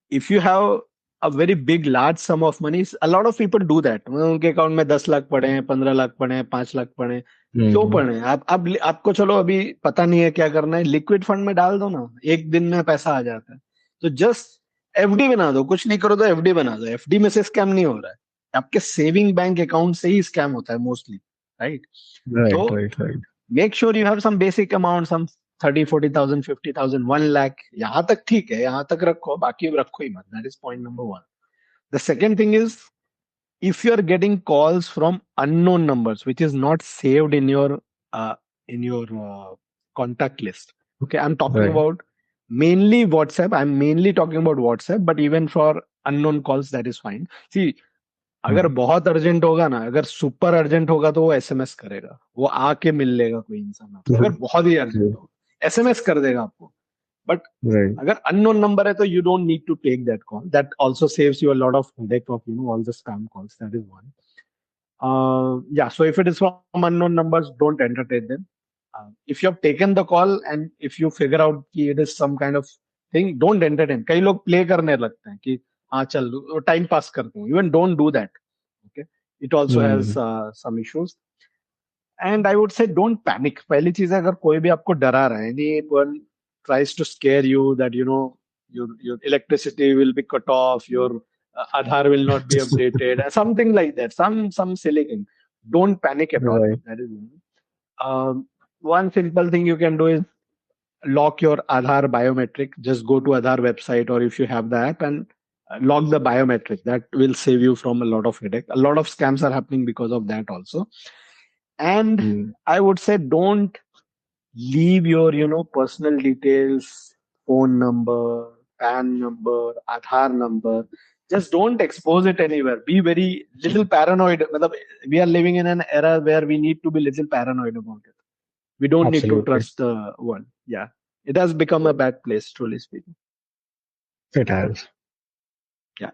if you have a very big large sum of money, a lot of people do that. उनके account में 10 लाख पड़े हैं, 15 लाख पड़े हैं, 5 लाख पड़े हैं. क्यों Mhm. पड़े हैं? आप आपको चलो अभी पता नहीं है क्या करना है, लिक्विड फंड में डाल दो ना, एक दिन में पैसा आ जाता है. तो जस्ट एफडी बना दो, कुछ नहीं करो तो एफडी बना दो. एफडी में से स्कैम नहीं हो रहा है, आपके सेविंग बैंक अकाउंट से ही स्कैम होता है मोस्टली, राइट? तो Right, right, right. Make sure you have some basic amount, some 30, 40,000, 50,000, 1 lakh. यहाँ तक ठीक है, यहाँ तक रखो, बाकी रखो ही मत. That is point number one. The second thing is, if you are getting calls from unknown numbers which is not saved uh, in your contact list. Okay, I'm talking Right. about mainly WhatsApp. I'm mainly talking about WhatsApp, but even for unknown calls that is fine. See, अगर Right. बहुत urgent होगा ना, अगर super urgent होगा तो वो SMS करेगा, वो आके मिल लेगा कोई इंसान आपसे, अगर बहुत ही अर्जेंट हो. एसएमएस कर देगा आपको. But Right. अगर अननोन नंबर है तो you don't need to take that call. That also saves you a lot of headache of all the scam calls. That is one. Yeah, so if it is from unknown numbers, don't entertain them. If you have taken the call and if you figure out कि it is some kind of thing, don't entertain. कई लोग play करने लगते हैं कि हाँ चल time pass करते हैं. Even don't do that. Okay, it also has Hmm. some issues. And I would say don't panic. पहली चीज है, अगर कोई भी आपको डरा रहा है, anyone tries to scare you that your electricity will be cut off, your Aadhaar will not be updated, something like that, some silly thing. Don't panic at all. Right. That is one simple thing you can do is lock your Aadhaar biometric. Just go to Aadhaar website, or if you have the app, and lock the biometric. That will save you from a lot of headache. A lot of scams are happening because of that also. And Hmm. I would say don't leave your personal details, phone number, PAN number, Aadhaar number. Just don't expose it anywhere. Be very little paranoid. Matlab, we are living in an era where we need to be little paranoid about it. We don't need to Absolutely. trust the world. Yeah, it has become a bad place, truly speaking. It has. Yeah.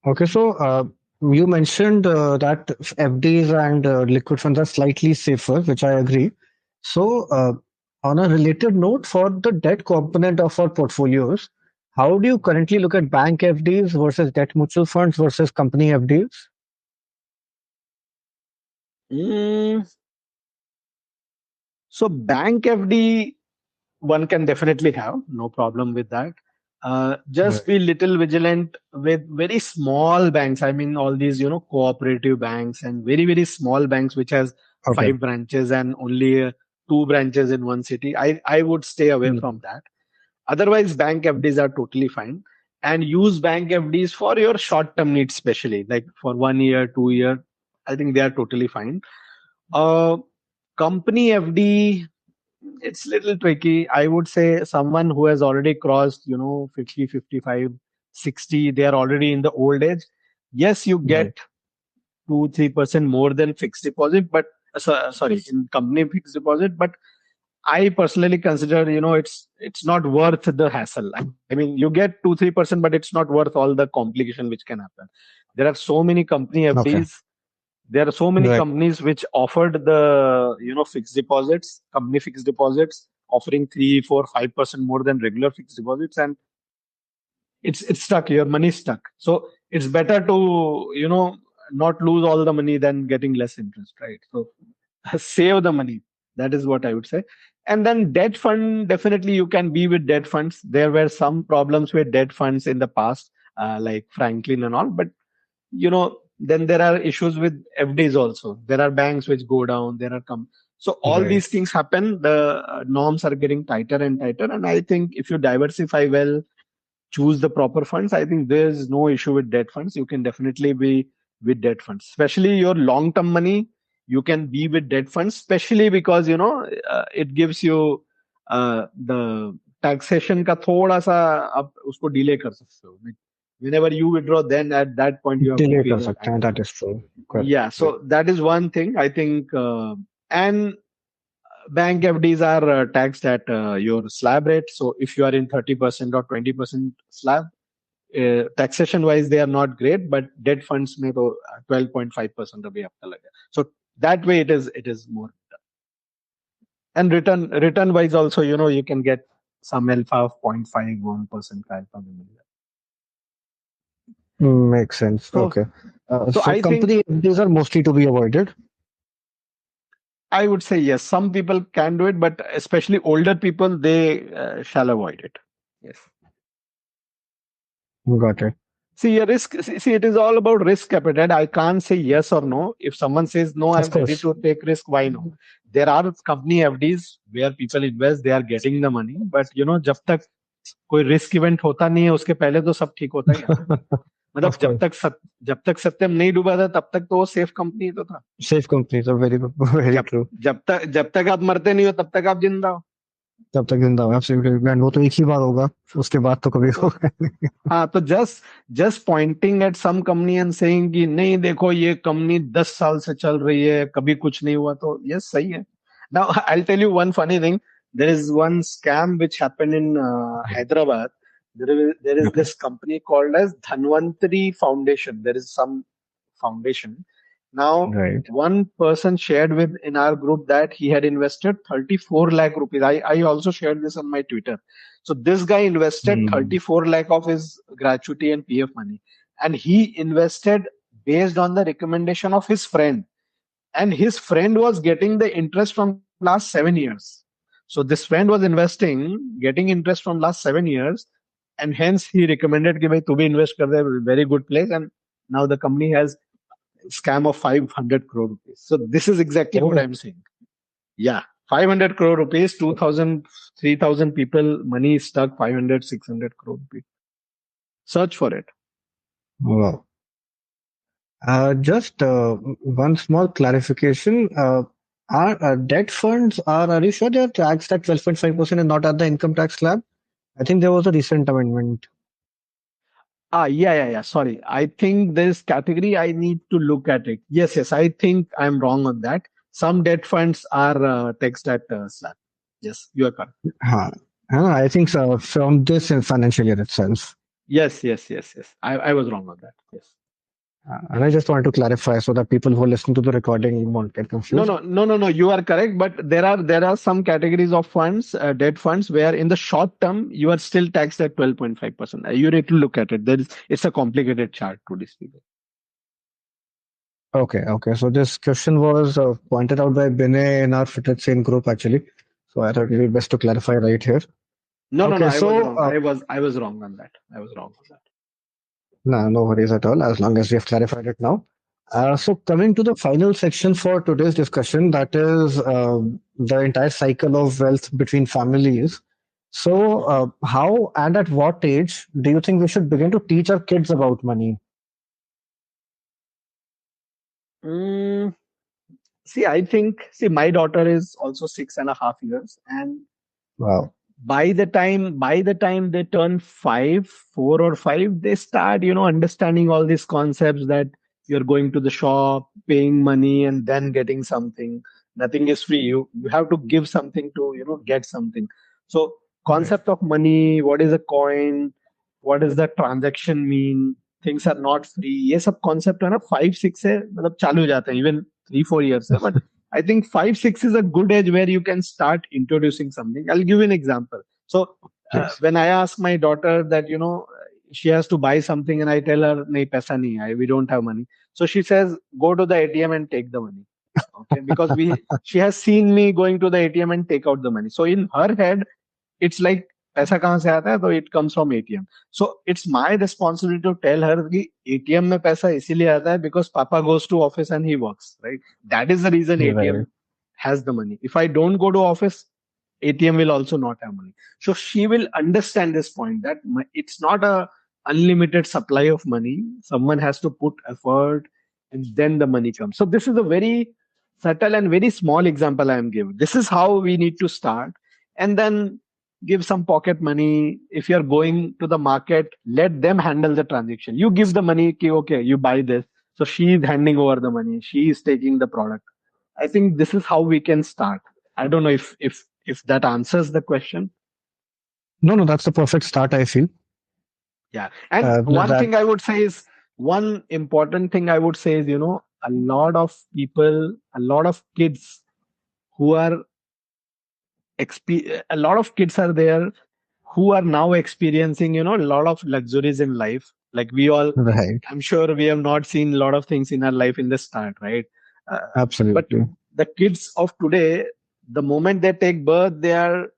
Okay, so you mentioned that FDs and liquid funds are slightly safer, which I agree. So, on a related note, for the debt component of our portfolios, how do you currently look at bank FDs versus debt mutual funds versus company FDs? Mm, so bank FD one can definitely have no problem with that. Just Right. be little vigilant with very small banks. I mean, all these cooperative banks and very very small banks which has Okay. 5 branches and only two branches in one city. I would stay away Mm. from that. Otherwise, bank FDs are totally fine. And use bank FDs for your short term needs, especially like for 1 year, 2 year. I think they are totally fine. Uh, Company FD, it's little tricky. I would say someone who has already crossed 50, 55, 60, they are already in the old age. Yes, you Right. get 2-3% more than fixed deposit, but sorry, in company fixed deposit. But I personally consider it's not worth the hassle. I mean, you get 2-3%, but it's not worth all the complication which can happen. There are so many company Okay. FDs. There are so many Right. companies which offered the fixed deposits, company fixed deposits, offering 3, 4, 5% more than regular fixed deposits, and it's stuck. Your money is stuck. So it's better to not lose all the money than getting less interest, right? So save the money. That is what I would say. And then debt fund, definitely you can be with debt funds. There were some problems with debt funds in the past, like Franklin and all, but then there are issues with FDs also. There are banks which go down. So all Right. these things happen. The norms are getting tighter and tighter. And I think if you diversify well, choose the proper funds, I think there's no issue with debt funds. You can definitely be with debt funds, especially your long term money. You can be with debt funds, especially because it gives you the taxation का थोड़ा सा आप उसको delay कर सकते हो. Like, whenever you withdraw, then at that point you have to Delay pay कर the सकते हैं. tax. That is true. Correct. Yeah, so that is one thing I think. And bank FDs are taxed at your slab rate. So if you are in 30% or 20% slab, taxation wise they are not great, but debt funds में तो 12.5% अभी आपका लगा. So that way it is more. And return wise also, you can get some alpha of 0.51% का alpha भी मिल जाता. Makes sense. So Okay. so So I think company FDs are mostly to be avoided. I would say yes. Some people can do it, but especially older people, they shall avoid it. Yes. Got it. See, a risk. See, it is all about risk appetite. I can't say yes or no. If someone says no, Of I'm ready course. to take risk. Why no? There are company FDs where people invest. They are getting the money, but जब तक कोई risk event होता नहीं है उसके पहले तो सब ठीक होता ही है ना. मतलब Of course. जब तक सत्यम नहीं डूबा था तब तक तो वो सेफ कंपनी तो था. Safe companies are very very जब true. जब तक आप मरते नहीं हो तब तक आप जिंदा हो. तब तक जिंदा हूँ एब्सोल्युटली एंड वो तो एक ही बार होगा उसके बाद तो कभी तो होगा नहीं. हाँ, तो just pointing at some company and saying कि नहीं देखो ये कंपनी 10 साल से चल रही है कभी कुछ नहीं हुआ, तो यस सही है. Now I tell you one funny thing. There is one scam which happened in Hyderabad. There is Okay. this company called as Dhanvantari Foundation. There is some foundation. Now, Right. one person shared with in our group that he had invested 34 lakh rupees. I also shared this on my Twitter. So this guy invested Mm. 34 lakh of his gratuity and PF money. And he invested based on the recommendation of his friend, and his friend was getting the interest from last 7 years. So this friend was investing, getting interest from last 7 years, and hence he recommended कि भाई तू भी invest कर दे, very good place, and now the company has scam of 500 crore rupees. So this is exactly what Oh, I'm saying. Yeah, 500 crore rupees, 2000, 3000 people, money is stuck, 500, 600 crore rupees. Search for it. wow. Just one small clarification. Are debt funds are you sure they're taxed at 12.5% and not at the income tax slab? I think there was a recent amendment. Yeah. Sorry. I think this category, I need to look at it. Yes. I think I'm wrong on that. Some debt funds are taxed at slab. Yes, you are correct. Huh. I think so, from this financial year itself. Yes. I was wrong on that. Yes. And I just wanted to clarify so that people who are listening to the recording won't get No, confused. no, no, no, no. You are correct. But there are some categories of funds, debt funds, where in the short term you are still taxed at 12.5%. You need to look at it. It's a complicated chart to this people. Okay. So this question was pointed out by Binay in our Fitted Sane group, actually. So I thought it would be best to clarify right here. No. Okay, I was so wrong. I was wrong on that. I was wrong on that. no, no worries at all, as long as we have clarified it now. So coming to the final section for today's discussion, that is the entire cycle of wealth between families. So, how and at what age do you think we should begin to teach our kids about money? Mm, see, my daughter is also 6.5 years, and Wow. by the time they turn 4 or 5, they start, understanding all these concepts that you're going to the shop, paying money, and then getting something. Nothing is free. You have to give something to, get something. So Right. concept of money, what is a coin, what does the transaction mean? Things are not free. ये सब concept है ना 5 6 से मतलब चालू हो जाते हैं, even 3 4 years से. But I think 5 6 is a good age where you can start introducing something. I'll give you an example. So Please. when I ask my daughter that, she has to buy something, and I tell her, nahi, paisa nahi hai, we don't have money. So she says, go to the ATM and take the money. Okay, because she has seen me going to the ATM and take out the money. So in her head, it's like पैसा कहाँ से आता है, तो it comes from ATM. So it's my responsibility to tell her कि ATM में पैसा इसीलिए आता है because Papa goes to office and he works, right? That is the reason ATM Right. has the money. If I don't go to office, ATM will also not have money. So she will understand this point that it's not a unlimited supply of money. Someone has to put effort, and then the money comes. So this is a very subtle and very small example I am giving. This is how we need to start, and then give some pocket money. If you're going to the market, let them handle the transaction. You give the money, ki, okay, you buy this. So she is handing over the money. She is taking the product. I think this is how we can start. I don't know if that answers the question. No, that's the perfect start, I feel. Yeah. And That one important thing I would say is, a lot of people, a lot of kids who are a lot of kids are there who are now experiencing, a lot of luxuries in life. Like we all, right. I'm sure we have not seen a lot of things in our life in the start, right? But Absolutely. the kids of today, the moment they take birth, they are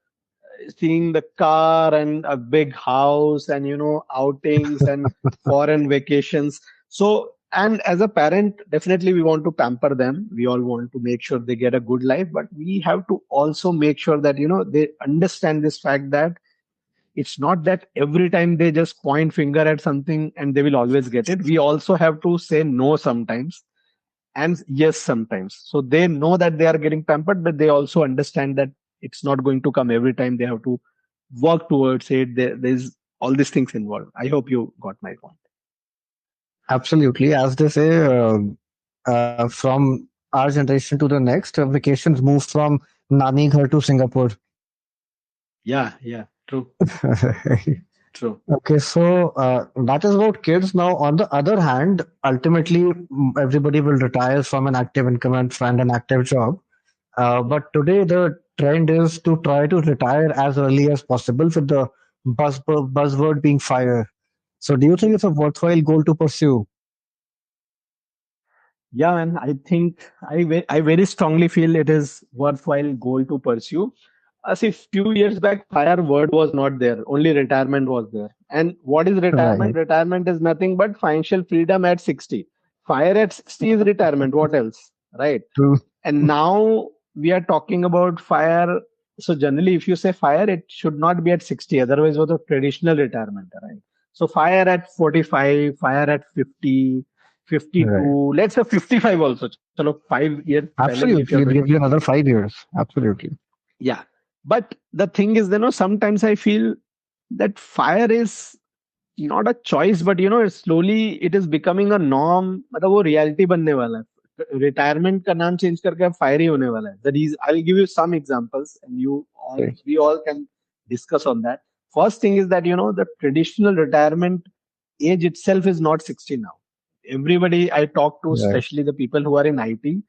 seeing the car and a big house and, outings and foreign vacations. So, and as a parent, definitely we want to pamper them. We all want to make sure they get a good life, but we have to also make sure that, they understand this fact that it's not that every time they just point finger at something and they will always get it. We also have to say no sometimes and yes sometimes. So they know that they are getting pampered, but they also understand that it's not going to come every time. They have to work towards it. There's all these things involved. I hope you got my point. Absolutely. As they say, from our generation to the next, vacations moved from Nani Ghar to Singapore. Yeah, yeah, true, true. Okay, so that is about kids. Now, on the other hand, ultimately, everybody will retire from an active income and find an active job. But today, the trend is to try to retire as early as possible with the buzzword being fire. So, do you think it's a worthwhile goal to pursue? Yeah, and I think I very strongly feel it is worthwhile goal to pursue. As if few years back, fire word was not there, only retirement was there. And what is retirement? Right. Retirement is nothing but financial freedom at 60. Fire at 60 is retirement. What else? Right? True. And now we are talking about fire. So generally, if you say fire, it should not be at 60. Otherwise, was a traditional retirement, right? So fire at 45, fire at 50, Right. 52. Let's say 55 also. Chalo, 5 years पहले भी if you're Absolutely. doing. It gives you another 5 years. Absolutely. Yeah. But the thing is, sometimes I feel that fire is not a choice, but slowly it is becoming a norm. मतलब वो reality बनने वाला है. Retirement का नाम change करके अब fire ही होने वाला है. That is, I'll give you some examples, and Right. we all can discuss on that. First thing is that the traditional retirement age itself is not 60 now. Everybody I talk to, Right. especially the people who are in IT,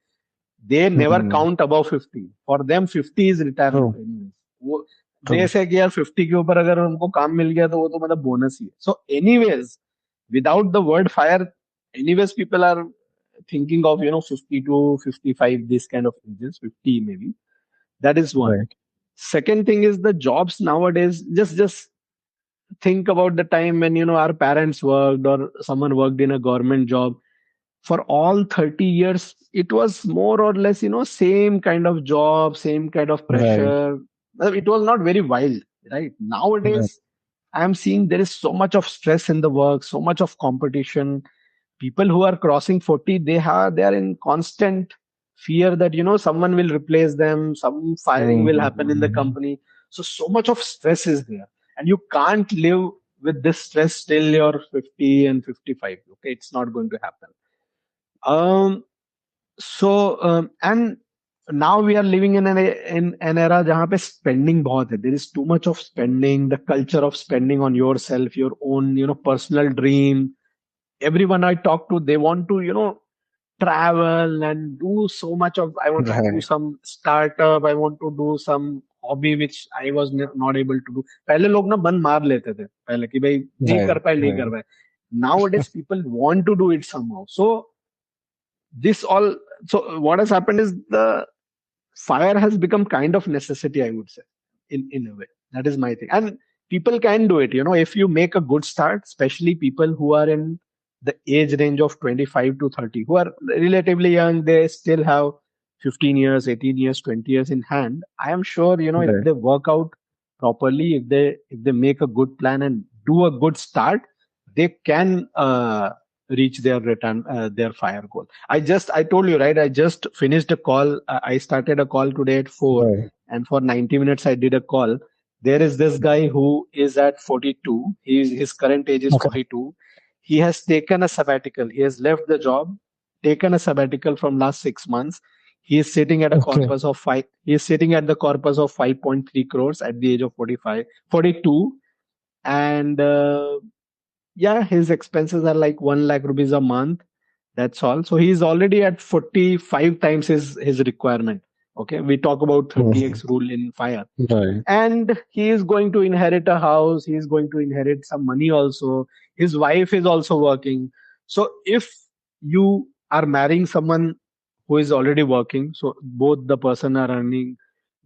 they never Hmm. count above 50. For them 50 is retirement True. anyways. वो True. देश है कि यार 50 के ऊपर अगर उनको काम मिल गया तो वो तो मतलब बोनस ही है. So anyways, without the word fire, anyways people are thinking of 50 to 55, this kind of ages, 50 maybe. That is one. Right. Second thing is the jobs nowadays. Just think about the time when our parents worked or someone worked in a government job for all 30 years. It was more or less same kind of job, same kind of Right. pressure. It was not very wild, right? Right. Nowadays I am seeing there is so much of stress in the work, so much of competition. People who are crossing 40, they are in constant fear that someone will replace them, some firing will happen in the Hmm. company. So much of stress is there, and you can't live with this stress till you're 50 and 55. Okay, it's not going to happen. And now we are living in an era जहाँ पे spending बहुत है. There is too much of spending. The culture of spending on yourself, your own personal dream. Everyone I talk to, they want to travel and do so much of. I want to do Right. some startup. I want to do some hobby which I was not able to do. पहले लोग ना बन मार लेते थे पहले कि भाई नहीं Right. कर पाए नहीं कर Right. पाए. Nowadays people want to do it somehow. So this all so what has happened is the fire has become kind of necessity, I would say, in a way. That is my thing. And people can do it, if you make a good start, especially people who are in the age range of 25 to 30, who are relatively young. They still have 15 years, 18 years, 20 years in hand. I am sure, if Right. they work out properly, if they make a good plan and do a good start, they can reach their return, their fire goal. I told you, right? I just finished a call. I started a call today at 4, Right. and for 90 minutes I did a call. There is this guy who is at 42. His current age is Okay. 42. He has taken a sabbatical. He has left the job, taken a sabbatical from last 6 months. He is sitting at a Okay. corpus of five. He is sitting at the corpus of 5.3 crores at the age of 45, 42, and yeah, his expenses are like 1 lakh rupees a month. That's all. So he's already at 45 times his requirement. Okay, we talk about Mhm. 30x rule in fire. Right. And he is going to inherit a house. He is going to inherit some money also. His wife is also working. So if you are marrying someone who is already working, so both the person are earning,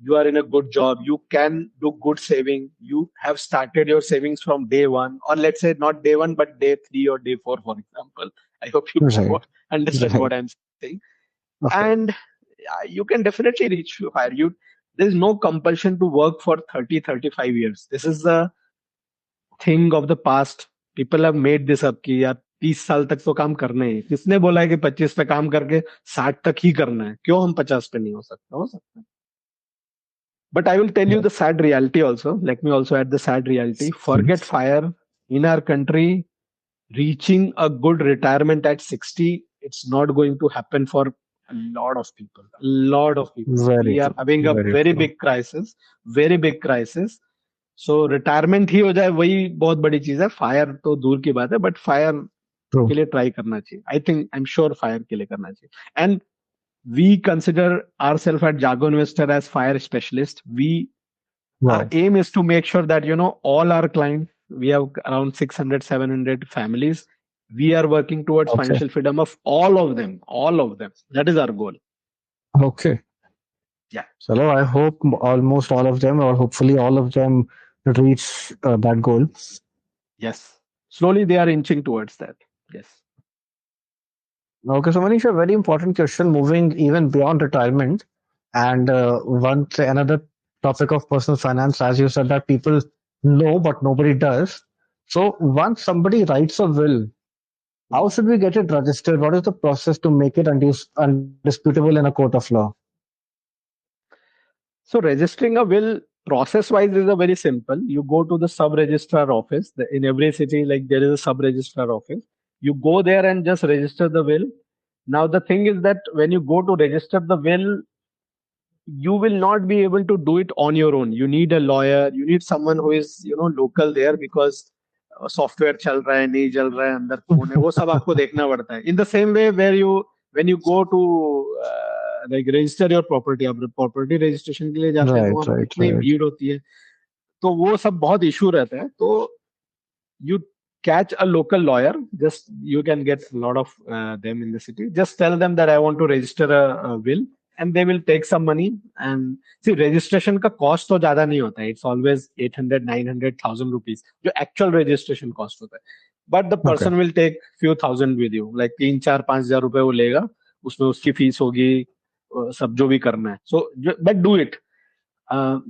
you are in a good job, you can do good saving, you have started your savings from day one, or let's say not day one, but day three or day four, for example. I hope you Right. understand what Right. I'm saying. Okay. And you can definitely reach higher. There's no compulsion to work for 30, 35 years. This is the thing of the past. People have made this up कि यार 30 साल तक तो काम करना ही है. किसने बोला है कि 25 पे काम करके 60 तक ही करना है? क्यों हम 50 पे नहीं हो सकते? But I will tell you Right. the sad reality also. Let me also add the sad reality. Forget Please. fire. In our country, reaching a good retirement at 60, it's not going to happen for a lot of people. A lot of people. Very We are true. having a Very very true. big crisis, very big crisis. So retirement ही हो जाए वही बहुत बड़ी चीज है, fire तो दूर की बात है, बट फायर True. के लिए ट्राई करना चाहिए। I think, I am sure fire के लिए करना चाहिए। And we consider ourselves at Jago Investor as fire specialist. Our Wow. aim is to make sure that, all our clients, we have around 600, 700 families. We are working towards Okay. financial freedom of all of them, all of them. That is our goal. Okay. Yeah. So I hope almost all of them, or hopefully all of them, reach that goal. Yes. Slowly they are inching towards that. Yes. Okay, so Manish, a very important question moving even beyond retirement. And another topic of personal finance, as you said, that people know but nobody does. So once somebody writes a will, how should we get it registered? What is the process to make it undisputable in a court of law? So registering a will process wise is a very simple. You go to the sub registrar office. In every city, like there is a sub registrar office. You go there and just register the will. Now the thing is that when you go to register the will, you will not be able to do it on your own. You need a lawyer. You need someone who is local there, because software चल रहा है नहीं चल रहा है, अंदर कौन है, वो सब आपको देखना पड़ता है। In the same way where you when you go to like register your property, आप प्रॉपर्टी रजिस्ट्रेशन के लिए जाते हैं तो Right, वहां पे right, कितनी right. भीड़ होती है, तो वो सब बहुत इशू रहता है। तो you catch a local lawyer, just you can get a lot of them in the city, just tell them that I want to register a will, and they will take some money. And see, registration का cost तो ज्यादा नहीं होता है, it's always 800 900,000 rupees जो actual registration cost होता है, but the Okay. person will take few thousand with you, like 3 4 5 हज़ार रुपए वो लेगा, उसमें उसकी फीस होगी, सब जो भी करना है, so but do it.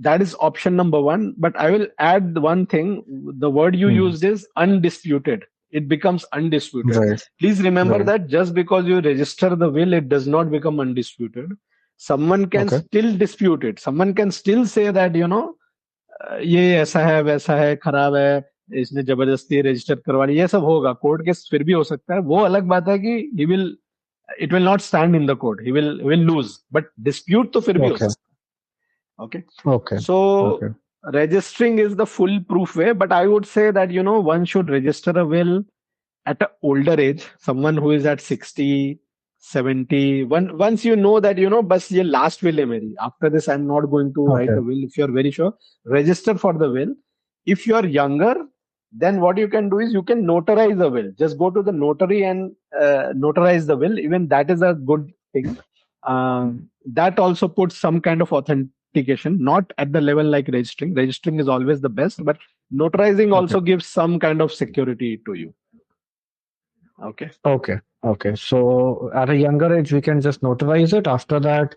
That is option number one. But I will add one thing. The word you Hmm. used is undisputed. It becomes undisputed. Right, Please remember right. that just because you register the will, it does not become undisputed. Someone can Okay. still dispute it. Someone can still say that, ये ऐसा है, वैसा है, खराब है, इसने जबरदस्ती register करवा ली, ये सब होगा, कोर्ट केस फिर भी हो सकता है। वो अलग बात है कि he will it will not stand in the court, he will lose, but dispute तो फिर भी हो Okay. सकता है। Okay. Okay. So Okay. registering is the foolproof way, but I would say that one should register a will at an older age. Someone who is at 60, 70. Once you know that बस ये last will है मेरी. After this, I'm not going to write Okay. a will. If you're very sure, register for the will. If you're younger, then what you can do is you can notarize a will. Just go to the notary and notarize the will. Even that is a good thing. That also puts some kind of authentication, not at the level like registering. Registering is always the best, but notarizing Okay. also gives some kind of security to you. Okay. Okay. Okay. So at a younger age, we can just notarize it. After that,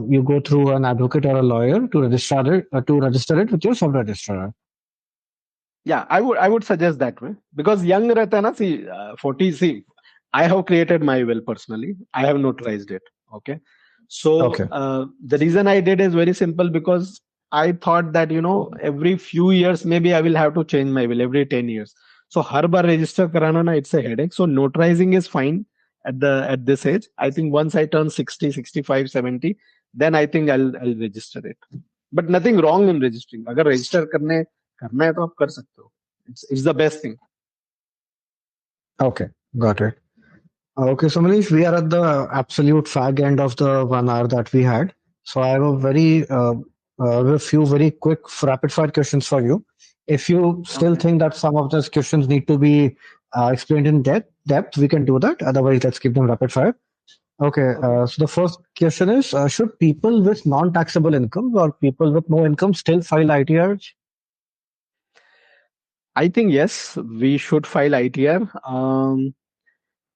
you go through an advocate or a lawyer to register it with your sub registrar. Yeah, I would suggest that way, because young रहता है ना, see, 40, see, I have created my will personally. I have notarized it. Okay. So Okay. the reason I did is very simple, because I thought that every few years maybe I will have to change my will every 10 years. So her bar register कराना ना, it's a headache. So notarizing is fine at this age. I think once I turn 60, 65, 70, then I think I'll register it. But nothing wrong in registering. अगर register करना है तो आप कर सकते हो. It's the best thing. Okay. Got it. Okay. So Manish, we are at the absolute fag end of the 1 hour that we had. So I have a few very quick rapid fire questions for you. If you still Okay. think that some of those questions need to be explained in depth, we can do that. Otherwise, let's keep them rapid fire. Okay, Okay. so the first question is, should people with non-taxable income or people with no income still file ITRs? I think yes, we should file ITR.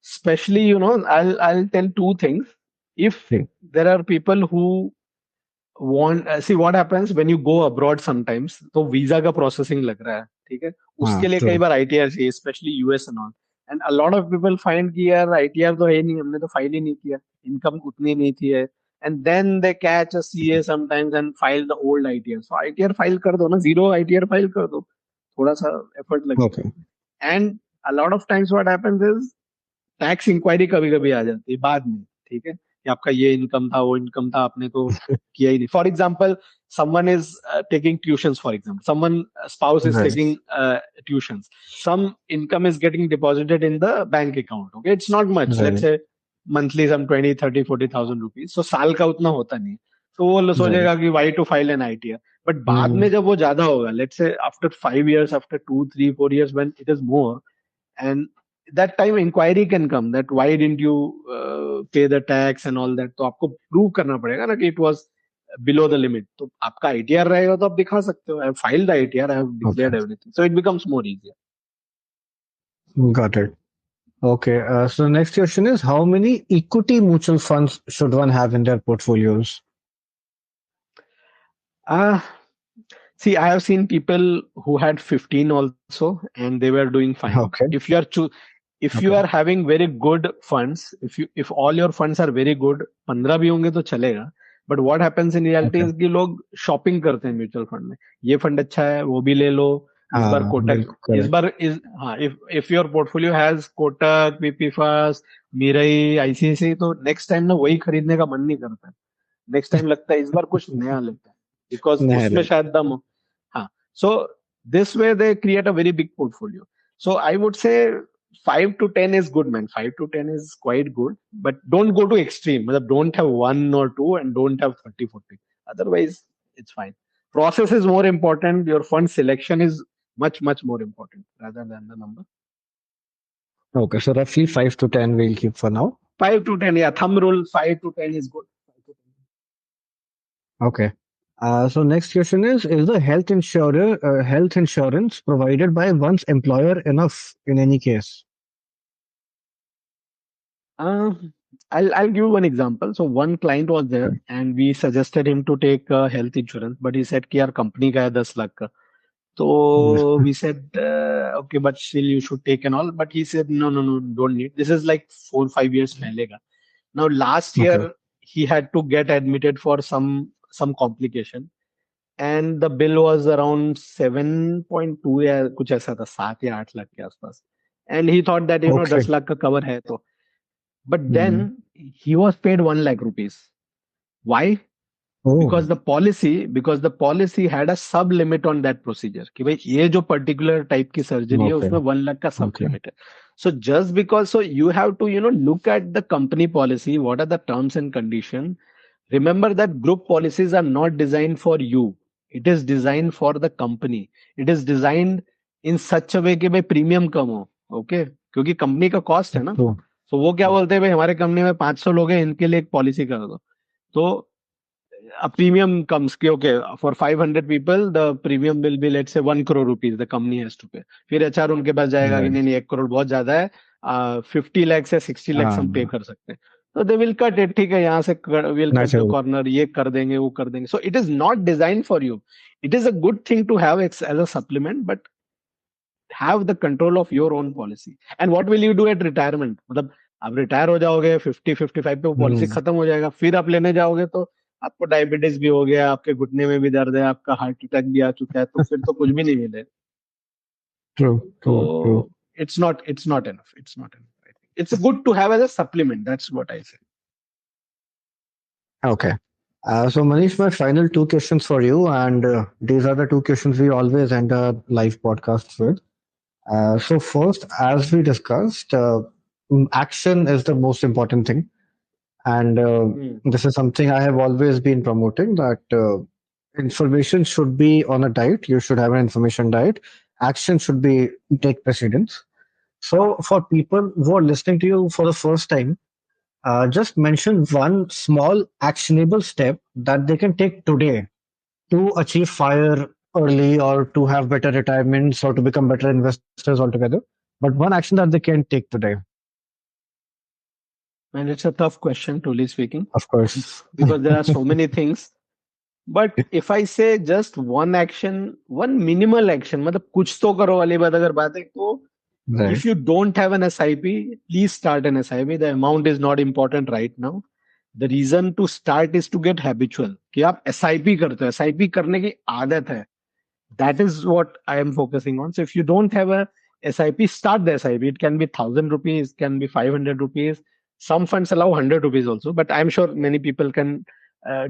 Especially, I'll tell two things. If Okay. there are people who want, see what happens when you go abroad sometimes, तो visa का processing लग रहा है, ठीक है, उसके लिए कई True. बार आईटीआर चाहिए, specially US and all, and a lot of people find कि यार आईटीआर तो है नहीं, हमने तो फाइल ही नहीं किया, इनकम उतनी नहीं थी है, and then they catch a CA sometimes and file the old ITR. So ITR file कर दो ना, जीरो आईटीआर फाइल कर दो, थोड़ा सा एफर्ट लगेगा। Okay. And a lot of times what happens is tax inquiry कभी कभी आ जाती है बाद में, ठीक है, कि आपका ये इनकम था, वो इनकम था, आपने तो किया ही नहीं. For example, someone is taking tuitions, for example, someone spouse is Right. taking tuitions, some income is getting deposited in the bank account. Okay, it's not much, let's Right. say monthly some 20, 30, 40,000 rupees. So साल का उतना होता नहीं. तो वो Right. सोचेगा कि why to file an ITR. But बाद में Mm, जब वो ज्यादा होगा, let's say after 5 years, after 2, 3, 4 years, when it is more, and that time inquiry can come that why didn't you pay the tax and all that. तो आपको prove करना पड़ेगा ना कि it was below the limit. तो आपका ITR रहेगा तो आप दिखा सकते हो, I have filed the ITR, I have okay. declared everything, so it becomes more easier. Got it. Okay. So the next question is, how many equity mutual funds should one have in their portfolios? uh See, I have seen people who had 15 also, and they were doing fine. Okay. If you Okay. are having very good funds, if all your funds are very good, 15 भी होंगे तो चलेगा. But what happens in reality Okay. is कि लोग shopping करते हैं mutual fund में. ये फंड अच्छा है, वो भी ले लो. इस बार कोटक, बिल्कुल correct. हाँ, if your portfolio has Kotak, BP first, Mirae, ICICI, तो नेक्स्ट टाइम ना वही खरीदने का मन नहीं करता. नेक्स्ट टाइम लगता है इस बार कुछ नया लेते हैं, बिकॉज नहीं उसमें नहीं. शायद दम हो. हाँ. So this way they create a very big portfolio. So I would say 5 to 10 is good, man. 5 to 10 is quite good, but don't go to extreme. मतलब don't have one or two and don't have 30, 40. Otherwise, it's fine. Process is more important. Your fund selection is much, much more important rather than the number. Okay. So roughly 5 to 10 we'll keep for now. 5 to 10, yeah. Thumb rule, 5 to 10 is good. 5 to 10. Okay. So next question is the health insurance provided by one's employer enough in any case? Uh, I'll give you one example. So one client was there, Okay. and we suggested him to take health insurance, but he said कि यार company का है 10 लाख का. So we said okay, but still you should take and all. But he said no, no, no, don't need. This is like 4, 5 years पहले का. Now last Okay. year he had to get admitted for some complication, and the bill was around 7.2 या कुछ ऐसा था, 7 या 8 लाख के आसपास. And he thought that 10 lakh का cover है तो. But Hmm. then he was paid 1 lakh rupees. Why? Oh, Because the policy had a sub limit on that procedure कि भाई ये जो particular type की surgery है okay. उसमें 1 lakh का sub Okay. limit है. So just because, so you have to look at the company policy, what are the terms and condition. Remember that group policies are not designed for you. It is designed for the company. It is designed in such a way कि भाई premium कम हो. Okay, क्योंकि company का cost है ना. True. तो वो क्या बोलते हैं, भाई हमारे कंपनी में 500 लोग हैं, इनके लिए एक पॉलिसी कर दो. तो a premium comes कि okay, for 500 people the premium will be, let's say, 1 crore rupees the company has to pay. फिर एचआर उनके पास जाएगा कि Right. नहीं नहीं 1 करोड़ बहुत ज्यादा है, 50 lakhs या 60 lakhs हम पे Um, कर सकते हैं. तो दे विल कट इट. ठीक है, यहाँ से will cut the natural. Corner, ये कर देंगे, वो कर देंगे. So it is not design for you. It is a good thing to have as a supplement, but have the control of your own policy. And what will you do at retirement? मतलब आप retire हो जाओगे 50, 55 पे, वो policy Hmm. खत्म हो जाएगा. फिर आप लेने जाओगे तो आपको डायबिटीज भी हो गया, आपके घुटने में भी दर्द है, आपका हार्ट अटैक भी आ चुका है, तो फिर तो कुछ भी नहीं मिले. True. True. True. तो it's not enough. It's not enough. I think it's good to have as a supplement. That's what I say. Okay. So Manish, my final two questions for you, and these are the two questions we always end our live podcasts with. So first, as we discussed, action is the most important thing, and Hmm. this is something I have always been promoting. That information should be on a diet. You should have an information diet. Action should be take precedence. So for people who are listening to you for the first time, just mention one small actionable step that they can take today to achieve fire early or to have better retirements or to become better investors altogether. But one action that they can take today, And it's a tough question, truly speaking, of course. because there are so many things. But if I say just one action, one minimal action, मतलब कुछ तो करो वाली बात अगर बात है तो, Right. if you don't have an SIP, please start an SIP. The amount is not important right now. The reason to start is to get habitual. कि आप SIP करते हो, SIP करने की आदत है. That is what I am focusing on. So if you don't have a SIP, start the SIP. It can be 1,000 rupees, can be 500 rupees. Some funds allow 100 rupees also, but I'm sure many people can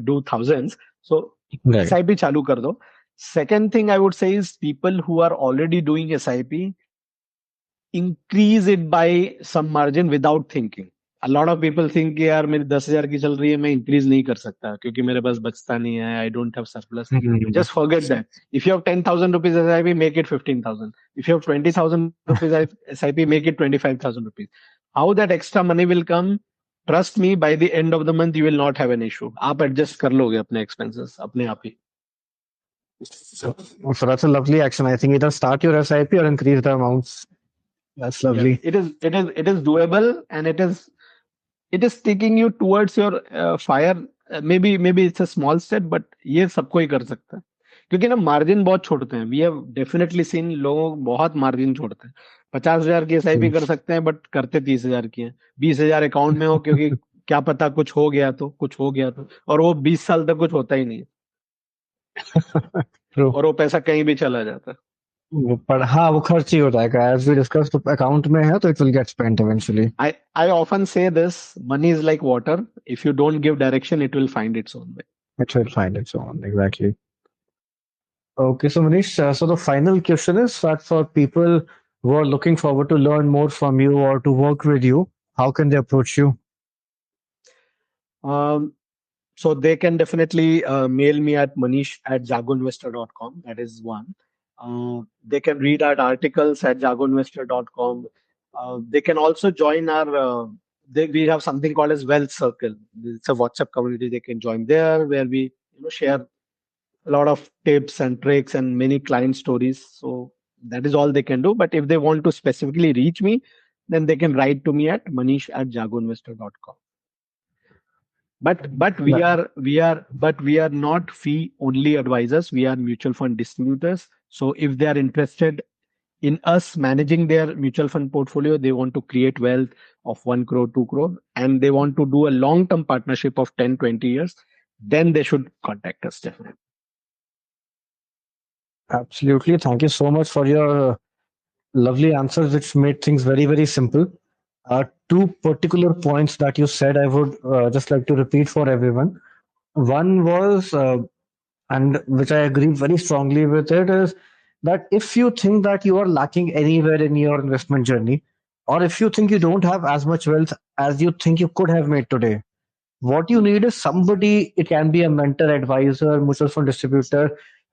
do thousands. So Right. SIP chalu kar do. Second thing I would say is people who are already doing SIP, increase it by some margin without thinking. A lot of people think कि यार मेरी 10,000 की चल रही है मैं increase नहीं कर सकता क्योंकि मेरे पास बचता नहीं है I don't have surplus Hmm. just forget that. If you have 10,000 rupees SIP, make it 15,000. If you have 20,000 rupees SIP, make it 25,000 rupees. How that extra money will come? Trust me, by the end of the month, you will not have an issue. आप adjust कर लोगे अपने expenses अपने आप ही. So that's a lovely action. I think either start your SIP or increase the amounts. That's Yes, lovely. it is doable, and it is taking you towards your fire. Maybe it's a small step, but ये सबको ही कर सकता है क्योंकि ना margin बहुत छोड़ते हैं. वी हैव डेफिनेटली सीन लोग बहुत मार्जिन छोड़ते हैं. 50,000 की एसआईपी Hmm. कर सकते हैं बट करते 30,000 की है. 20,000 अकाउंट में हो क्योंकि क्या पता कुछ हो गया तो और वो 20 साल तक कुछ होता ही नहीं है True. और वो पैसा कहीं भी चला जाता है. पर हाँ वो खर्च ही हो जाएगा एज वी डिस्कस तो अकाउंट में है तो it will get spent eventually I often say this: money is like water. If you don't give direction, it will find its own way. It will find its own exactly okay so Manish so the final question is that for people who are looking forward to learn more from you or to work with you how can they approach you. Um, So they can definitely mail me at manish@jagoinvestor.com. That is one. They can read our articles at jagoinvestor.com. They can also join our. We have something called as Wealth Circle. It's a WhatsApp community. They can join there where we share a lot of tips and tricks and many client stories. So that is all they can do. But if they want to specifically reach me, then they can write to me at manish@jagoinvestor.com. But we are not fee only advisors. We are mutual fund distributors. So if they are interested in us managing their mutual fund portfolio, they want to create wealth of 1 crore, 2 crore, and they want to do a long term partnership of 10, 20 years, then they should contact us definitely. Absolutely, thank you so much for your lovely answers which made things very very simple. Two particular points that you said I would just like to repeat for everyone. One was and which I agree very strongly with it, is that if you think that you are lacking anywhere in your investment journey, or if you think you don't have as much wealth as you think you could have made today, what you need is somebody. It can be a mentor, advisor, mutual fund distributor,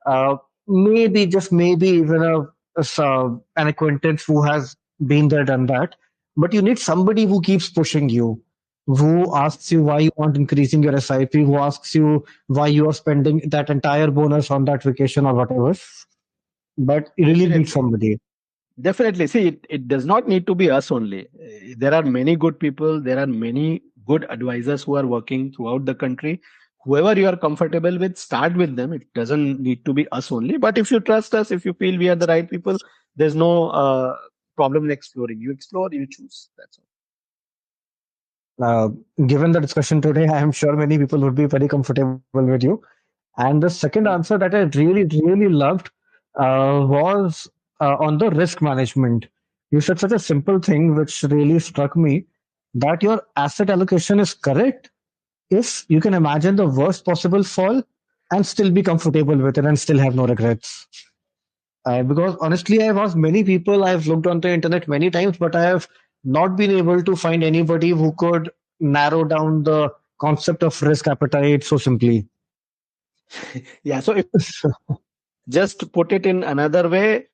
uh, maybe just maybe even an acquaintance who has been there, done that. But you need somebody who keeps pushing you, who asks you why you aren't increasing your SIP, who asks you why you are spending that entire bonus on that vacation or whatever. But you really need Definitely. somebody. Definitely. See, it does not need to be us only. There are many good people. There are many good advisors who are working throughout the country. Whoever you are comfortable with, start with them. It doesn't need to be us only. But if you trust us, if you feel we are the right people, there's no problem in exploring. You explore, you choose. That's all. Uh, Given the discussion today, I am sure many people would be very comfortable with you. And the second Mm. answer that I really, really loved was on the risk management. You said such a simple thing, which really struck me, that your asset allocation is correct if you can imagine the worst possible fall and still be comfortable with it and still have no regrets. Because honestly, I've asked many people, I've looked on the internet many times, but I have not been able to find anybody who could narrow down the concept of risk appetite so simply. Yeah. So if just put it in another way,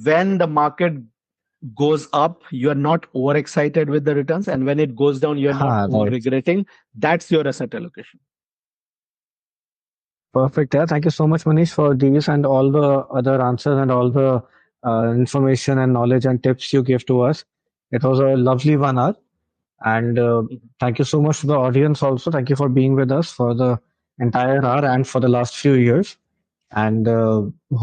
when the market goes up, you are not overexcited with the returns, and when it goes down, you are not over Right. regretting. That's your asset allocation. Perfect. Yeah. Thank you so much, Manish, for these and all the other answers and all the information and knowledge and tips you gave to us. It was a lovely 1 hour. And thank you so much to the audience also. Thank you for being with us for the entire hour and for the last few years. And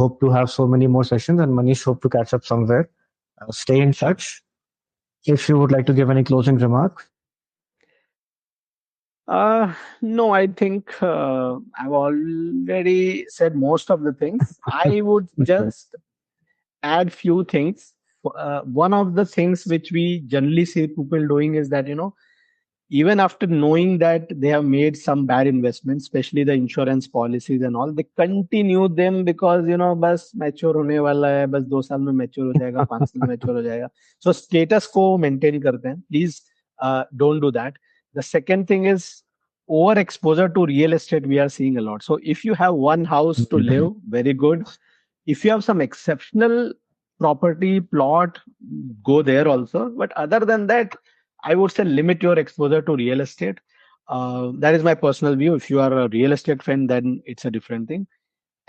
hope to have so many more sessions. And Manish, hope to catch up somewhere. Stay in Sure. touch. If you would like to give any closing remarks. No, I think I've already said most of the things. I would Okay. just add few things. One of the things which we generally see people doing is that even after knowing that they have made some bad investments, especially the insurance policies and all, they continue them because बस mature होने वाला है, बस 2 साल में mature हो जाएगा, 5 साल में मैच्योर हो जाएगा. So status को मेंटेन करते हैं. Please don't do that. The second thing is over exposure to real estate. We are seeing a lot. So if you have one house to Mhm. live, very good. If you have some exceptional property plot, go there also. But other than that, I would say limit your exposure to real estate. That is my personal view. If you are a real estate fan, then it's a different thing.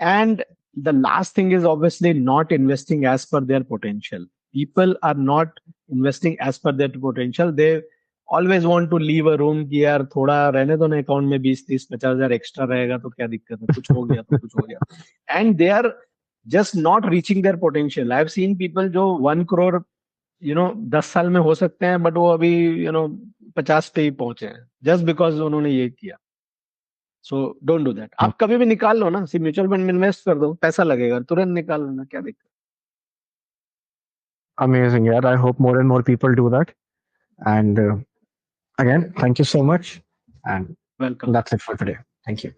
And the last thing is obviously not investing as per their potential. People are not investing as per their potential. They always want to leave a room कि यार थोड़ा रहने दो ना, account में 20, 30, 50 हजार extra रहेगा तो क्या दिक्कत है, कुछ हो गया तो कुछ हो गया. And they are just not reaching their potential. I've seen people जो 1 crore 10 साल में हो सकते हैं, बट वो अभी 50 पे ही पहुंचे हैं, जस्ट बिकॉज उन्होंने ये किया. So don't do that. आप कभी भी निकाल लो ना, सिर्फ म्यूचुअल फंड में इन्वेस्ट कर दो, पैसा लगेगा, तुरंत निकाल लेना, क्या दिक्कत. Amazing. Yeah, I hope more and more people do that. And again, thank you so much. And welcome. that's it for today. Thank you.